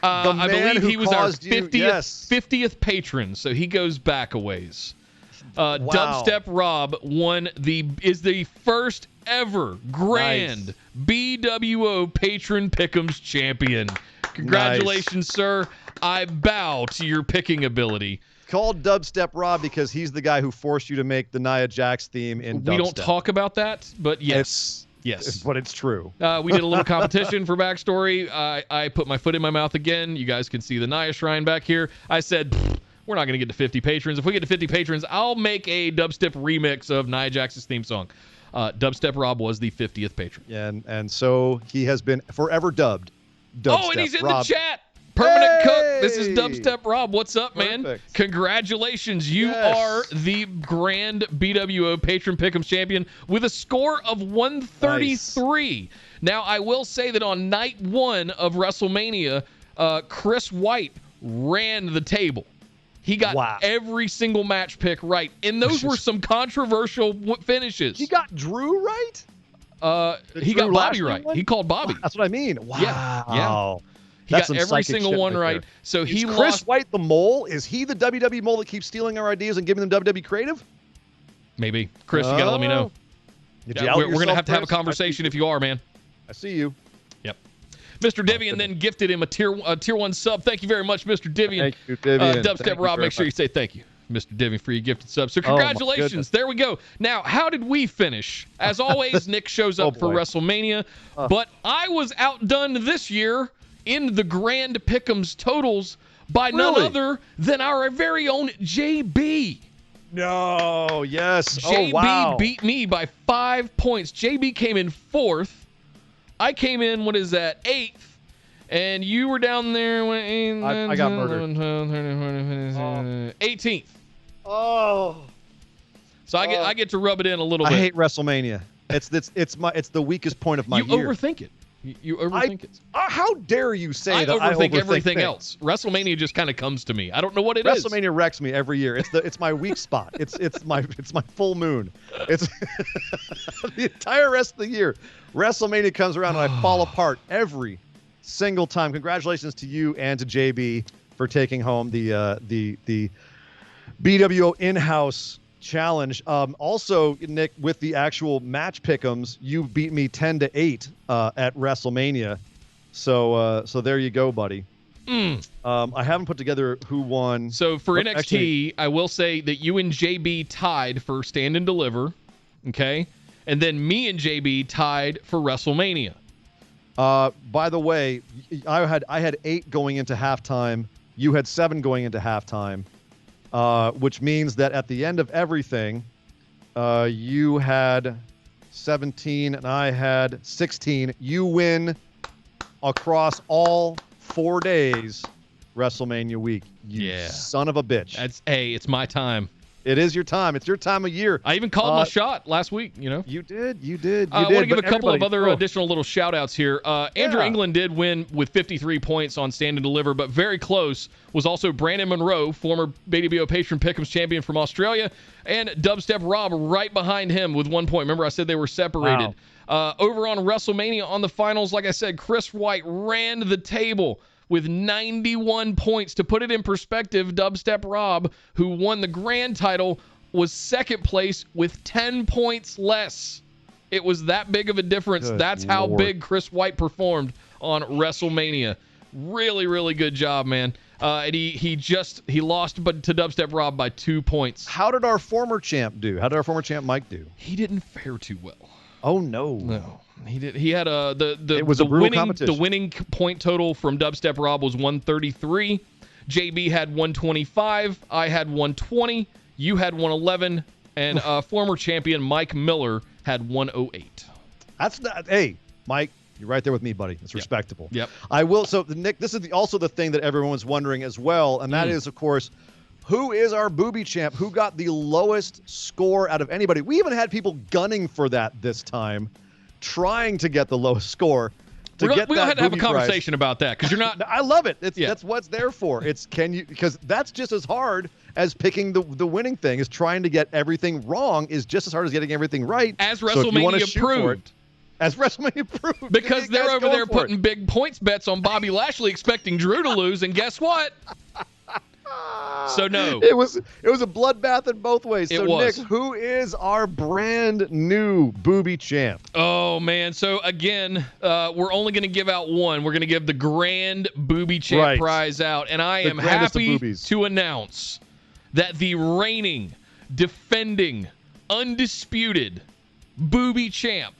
[SPEAKER 8] I believe he was our
[SPEAKER 9] 50th
[SPEAKER 8] patron, so he goes back a ways. Dubstep Rob is the first ever grand BWO Patron Pick'ems champion. Congratulations, sir. I bow to your picking ability.
[SPEAKER 9] Called Dubstep Rob because he's the guy who forced you to make the Nia Jax theme in Dubstep.
[SPEAKER 8] We don't talk about that, but yes. Yes.
[SPEAKER 9] But it's true.
[SPEAKER 8] We did a little competition for backstory. I put my foot in my mouth again. You guys can see the Nia shrine back here. I said, we're not going to get to 50 patrons. If we get to 50 patrons, I'll make a dubstep remix of Nia Jax's theme song. Dubstep Rob was the 50th patron.
[SPEAKER 9] And so he has been forever dubbed Dubstep
[SPEAKER 8] and he's in
[SPEAKER 9] Rob.
[SPEAKER 8] the chat. Permanent Cook. This is Dubstep Rob. What's up, man?
[SPEAKER 9] Perfect.
[SPEAKER 8] Congratulations. You are the grand BWO Patron Pick'ems champion with a score of 133. Nice. Now, I will say that on night 1 of WrestleMania, Chris White ran the table. He got every single match pick right. And those were some controversial finishes.
[SPEAKER 9] He got Drew right?
[SPEAKER 8] He got Bobby right. He called Bobby.
[SPEAKER 9] That's what I mean. Wow.
[SPEAKER 8] Yeah. He got every single one right. So he lost.
[SPEAKER 9] Chris White the mole? Is he the WWE mole that keeps stealing our ideas and giving them WWE creative?
[SPEAKER 8] Maybe. Chris, you got to let me know. We're going to have a conversation if you are, man.
[SPEAKER 9] I see you.
[SPEAKER 8] Yep. Mr. Divian then gifted him a tier 1 sub. Thank you very much, Mr. Divian.
[SPEAKER 9] Thank you, Divian.
[SPEAKER 8] Dubstep Rob, make sure you say thank you, Mr. Divian, for your gifted sub. So congratulations. There we go. Now, how did we finish? As always, Nick shows up for WrestleMania, but I was outdone this year in the Grand Pick'ems totals by none other than our very own JB.
[SPEAKER 9] No, yes.
[SPEAKER 8] JB beat me by 5 points. JB came in 4th. I came in, 8th. And you were down there.
[SPEAKER 9] I got murdered.
[SPEAKER 8] 18th.
[SPEAKER 9] Oh.
[SPEAKER 8] So I get to rub it in a little bit.
[SPEAKER 9] I hate WrestleMania. It's the weakest point of my year.
[SPEAKER 8] You overthink it. You overthink it.
[SPEAKER 9] How dare you say that
[SPEAKER 8] I overthink
[SPEAKER 9] things.
[SPEAKER 8] everything else. WrestleMania just kind of comes to me. I don't know what it is.
[SPEAKER 9] WrestleMania wrecks me every year. It's my weak spot. It's my full moon. It's the entire rest of the year. WrestleMania comes around and I fall apart every single time. Congratulations to you and to JB for taking home the BWO in-house challenge. Also, Nick, with the actual match pick'ems, you beat me 10-8 at WrestleMania. So there you go, buddy. I haven't put together who won.
[SPEAKER 8] So for NXT, I will say that you and JB tied for Stand and Deliver, okay? And then me and JB tied for WrestleMania.
[SPEAKER 9] By the way, I had 8 going into halftime. You had 7 going into halftime. Which means that at the end of everything, you had 17 and I had 16. You win across all 4 days WrestleMania week. You son of a bitch.
[SPEAKER 8] It's my time.
[SPEAKER 9] It is your time. It's your time of year.
[SPEAKER 8] I even called my shot last week, You did.
[SPEAKER 9] I
[SPEAKER 8] want to give a couple of other additional little shout-outs here. Andrew England did win with 53 points on Stand and Deliver, but very close was also Brandon Monroe, former BWO Patron Pick'ems champion from Australia, and Dubstep Rob right behind him with 1 point. Remember, I said they were separated. Over on WrestleMania on the finals, like I said, Chris White ran the table with 91 points. To put it in perspective, Dubstep Rob, who won the grand title, was second place with 10 points less. It was that big of a difference. That's how big Chris White performed on WrestleMania. Really, really good job, man. And he lost to Dubstep Rob by 2 points.
[SPEAKER 9] How did our former champ do? How did our former champ Mike do?
[SPEAKER 8] He didn't fare too well.
[SPEAKER 9] Oh no.
[SPEAKER 8] No. He did. He had
[SPEAKER 9] it was a brutal competition.
[SPEAKER 8] The winning point total from Dubstep Rob was 133. JB had 125. I had 120. You had 111, and former champion Mike Miller had 108.
[SPEAKER 9] Hey, Mike, you're right there with me, buddy. It's respectable.
[SPEAKER 8] Yep.
[SPEAKER 9] I will. So Nick, this is also the thing that everyone's wondering as well, and that is, of course, who is our booby champ? Who got the lowest score out of anybody? We even had people gunning for that this time, trying to get the lowest score. to get
[SPEAKER 8] We'll
[SPEAKER 9] that
[SPEAKER 8] have to have a
[SPEAKER 9] booby prize.
[SPEAKER 8] conversation about that because you're not.
[SPEAKER 9] I love it.
[SPEAKER 8] Yeah.
[SPEAKER 9] That's what it's there for. Because that's just as hard as picking the winning thing. Is trying to get everything wrong is just as hard as getting everything right.
[SPEAKER 8] As
[SPEAKER 9] So if you wanna
[SPEAKER 8] WrestleMania
[SPEAKER 9] shoot for it-
[SPEAKER 8] proved.
[SPEAKER 9] As WrestleMania proved.
[SPEAKER 8] Because they're over there
[SPEAKER 9] putting
[SPEAKER 8] putting big points bets on Bobby Lashley, expecting Drew to lose, and guess what? So no.
[SPEAKER 9] It was a bloodbath in both ways.
[SPEAKER 8] It
[SPEAKER 9] So
[SPEAKER 8] was.
[SPEAKER 9] Nick, who is our brand new booby champ?
[SPEAKER 8] Oh man! So again, we're only going to give out one. We're going to give the Grand Booby Champ
[SPEAKER 9] Right.
[SPEAKER 8] prize out, and I
[SPEAKER 9] The
[SPEAKER 8] am
[SPEAKER 9] grandest of
[SPEAKER 8] happy
[SPEAKER 9] boobies.
[SPEAKER 8] to announce that the reigning, defending, undisputed Booby Champ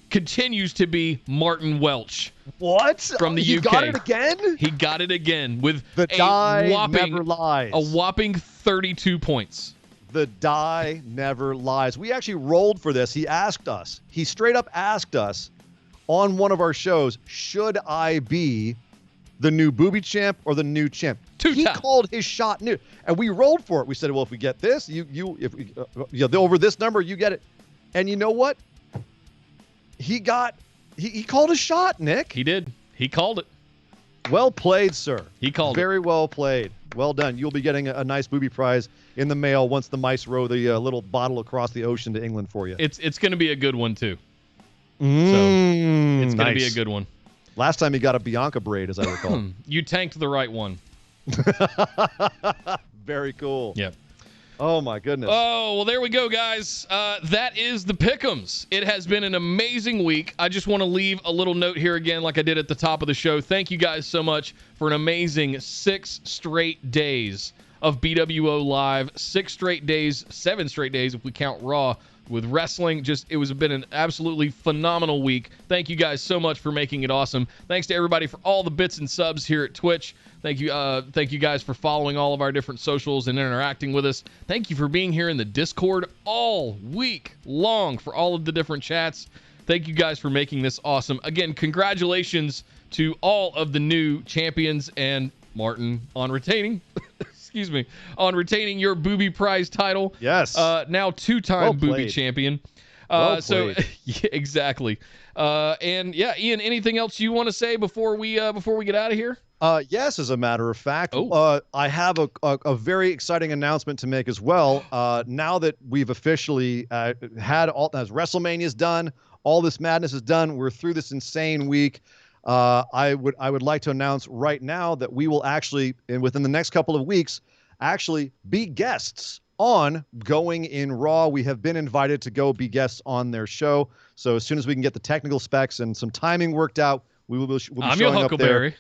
[SPEAKER 8] continues to be Martin Welch.
[SPEAKER 9] What?
[SPEAKER 8] From the
[SPEAKER 9] You
[SPEAKER 8] UK.
[SPEAKER 9] got it again?
[SPEAKER 8] He got it again with
[SPEAKER 9] The die
[SPEAKER 8] a whopping,
[SPEAKER 9] never lies.
[SPEAKER 8] a whopping 32 points.
[SPEAKER 9] The die never lies. We actually rolled for this. He asked us. He straight up asked us on one of our shows, should I be the new booby champ or the new champ? He called his shot new, and we rolled for it. We said, well, if we get this, over this number, you get it. And you know what? He called his shot, Nick.
[SPEAKER 8] He did. He called it.
[SPEAKER 9] Well played, sir.
[SPEAKER 8] He called it.
[SPEAKER 9] Very well played. Well done. You'll be getting a nice booby prize in the mail once the mice row the little bottle across the ocean to England for you.
[SPEAKER 8] It's going to be a good one too. So it's going to be a good one.
[SPEAKER 9] Last time he got a Bianca braid, as I recall.
[SPEAKER 8] You tanked the right one.
[SPEAKER 9] Very cool.
[SPEAKER 8] Yep.
[SPEAKER 9] Oh my goodness.
[SPEAKER 8] Oh, well, there we go, guys. That is the Pick'ems. It has been an amazing week. I just want to leave a little note here again, like I did at the top of the show. Thank you guys so much for an amazing 6 straight days of BWO Live. 6 straight days, 7 straight days if we count Raw with wrestling. It been an absolutely phenomenal week. Thank you guys so much for making it awesome. Thanks to everybody for all the bits and subs here at Twitch. Thank you guys for following all of our different socials and interacting with us. Thank you for being here in the Discord all week long for all of the different chats. Thank you guys for making this awesome. Again, congratulations to all of the new champions and Martin on retaining on retaining your booby prize title.
[SPEAKER 9] Yes.
[SPEAKER 8] Now 2-time booby champion.
[SPEAKER 9] Well
[SPEAKER 8] So
[SPEAKER 9] played.
[SPEAKER 8] yeah, exactly. And yeah, Ian, anything else you want to say before we get out of here?
[SPEAKER 9] Yes, as a matter of fact,
[SPEAKER 8] Oh.
[SPEAKER 9] I have a very exciting announcement to make as well. Now that we've officially had as WrestleMania's done, all this madness is done, we're through this insane week. I would like to announce right now that we will actually, within the next couple of weeks, actually be guests on Going in Raw. We have been invited to go be guests on their show. So as soon as we can get the technical specs and some timing worked out, we'll be
[SPEAKER 8] I'm your
[SPEAKER 9] showing up
[SPEAKER 8] Huckleberry.
[SPEAKER 9] there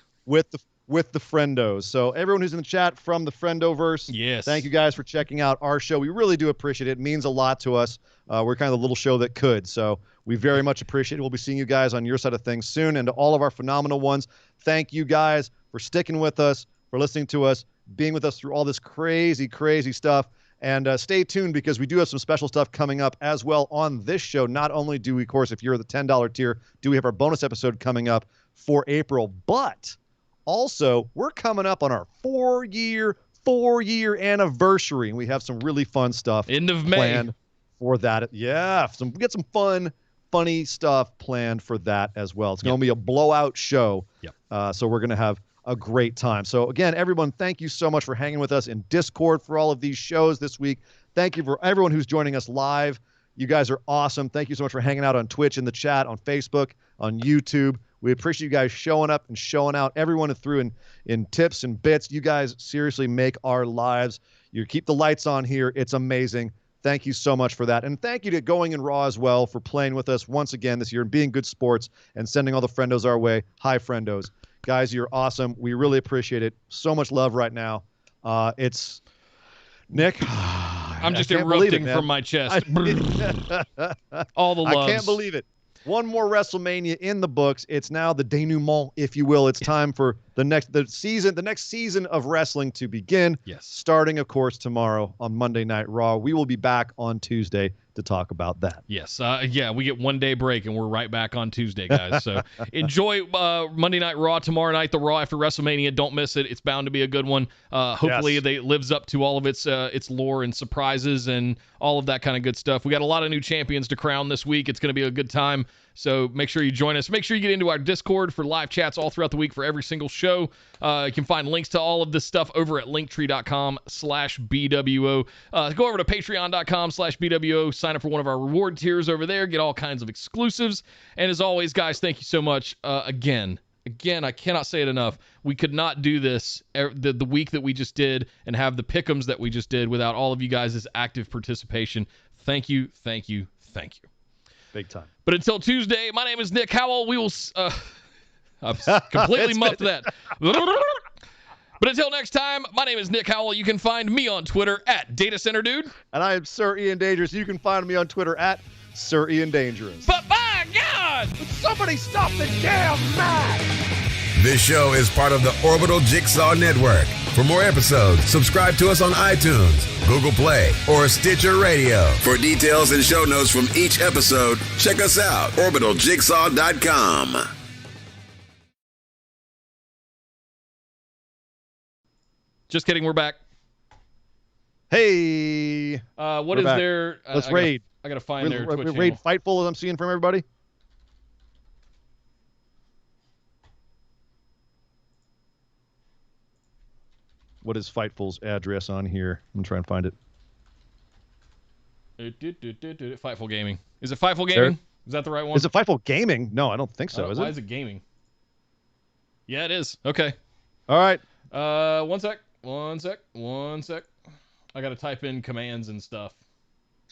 [SPEAKER 9] with the friendos. So everyone who's in the chat from the Friendoverse,
[SPEAKER 8] Yes.
[SPEAKER 9] thank you guys for checking out our show. We really do appreciate it. It means a lot to us. We're kind of the little show that could. So we very much appreciate it. We'll be seeing you guys on your side of things soon. And to all of our phenomenal ones, thank you guys for sticking with us, for listening to us, being with us through all this crazy, crazy stuff. And stay tuned because we do have some special stuff coming up as well on this show. Not only do we, of course, if you're the $10 tier, do we have our bonus episode coming up for April, but also we're coming up on our 4-year anniversary, and we have some really fun stuff
[SPEAKER 8] End of May.
[SPEAKER 9] planned for that. Yeah, we get some funny stuff planned for that as well. It's going to be a blowout show.
[SPEAKER 8] Yep.
[SPEAKER 9] So we're going to have a great time. So again, everyone, thank you so much for hanging with us in Discord for all of these shows this week. Thank you for everyone who's joining us live. You guys are awesome. Thank you so much for hanging out on Twitch, in the chat, on Facebook, on YouTube. We appreciate you guys showing up and showing out. Everyone through in tips and bits. You guys seriously make our lives. You keep the lights on here. It's amazing. Thank you so much for that. And thank you to Going in Raw as well for playing with us once again this year and being good sports and sending all the friendos our way. Hi, friendos. Guys, you're awesome. We really appreciate it. So much love right now. It's Nick.
[SPEAKER 8] I'm just
[SPEAKER 9] I can't believe
[SPEAKER 8] erupting
[SPEAKER 9] it, man.
[SPEAKER 8] from my chest. All the loves.
[SPEAKER 9] I can't believe it. One more WrestleMania in the books. It's now the denouement, if you will. It's time for the next season of wrestling to begin.
[SPEAKER 8] Yes.
[SPEAKER 9] Starting, of course, tomorrow on Monday Night Raw. We will be back on Tuesday to talk about that.
[SPEAKER 8] Yes. Yeah, we get 1 day break, and we're right back on Tuesday, guys. So enjoy Monday Night Raw tomorrow night, the Raw after WrestleMania. Don't miss it. It's bound to be a good one. Hopefully, it lives up to all of its lore and surprises and all of that kind of good stuff. We got a lot of new champions to crown this week. It's going to be a good time. So make sure you join us. Make sure you get into our Discord for live chats all throughout the week for every single show. You can find links to all of this stuff over at linktree.com/BWO. Go over to patreon.com/BWO. Sign up for one of our reward tiers over there. Get all kinds of exclusives. And as always, guys, thank you so much. Again, I cannot say it enough. We could not do this the week that we just did and have the pick'ems that we just did without all of you guys' active participation. Thank you, thank you, thank you.
[SPEAKER 9] Big time.
[SPEAKER 8] But until Tuesday, my name is Nick Howell. We will... I've completely muffed that. But until next time, my name is Nick Howell. You can find me on Twitter at DataCenterDude.
[SPEAKER 9] And I am Sir Ian Dangerous. You can find me on Twitter at Sir Ian Dangerous.
[SPEAKER 8] But by God!
[SPEAKER 4] Somebody stop the damn match!
[SPEAKER 5] This show is part of the Orbital Jigsaw Network. For more episodes, subscribe to us on iTunes, Google Play, or Stitcher Radio. For details and show notes from each episode, check us out, orbitaljigsaw.com.
[SPEAKER 8] Just kidding, we're back.
[SPEAKER 9] Hey.
[SPEAKER 8] What is
[SPEAKER 9] back.
[SPEAKER 8] there?
[SPEAKER 9] Let's raid.
[SPEAKER 8] I gotta find their Twitch
[SPEAKER 9] raid
[SPEAKER 8] channel.
[SPEAKER 9] Fightful as I'm seeing from everybody. What is Fightful's address on here? I'm trying to find it.
[SPEAKER 8] Fightful Gaming. Is it Fightful Gaming? Is that the right one?
[SPEAKER 9] Is it Fightful Gaming? No, I don't think so. Is it?
[SPEAKER 8] Why is it gaming? Yeah, it is. Okay.
[SPEAKER 9] All right.
[SPEAKER 8] One sec. I gotta type in commands and stuff.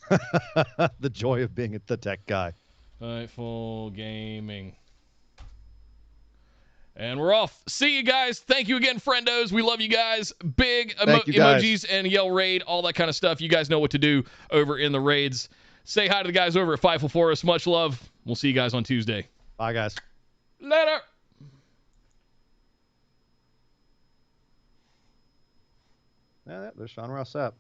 [SPEAKER 9] The joy of being the tech guy.
[SPEAKER 8] Fightful Gaming. And we're off. See you guys. Thank you again, friendos. We love you guys. Big emojis and yell raid, all that kind of stuff. You guys know what to do over in the raids. Say hi to the guys over at Fightful for us. Much love. We'll see you guys on Tuesday.
[SPEAKER 9] Bye, guys.
[SPEAKER 8] Later.
[SPEAKER 9] Yeah, there's Sean Ross Sapp.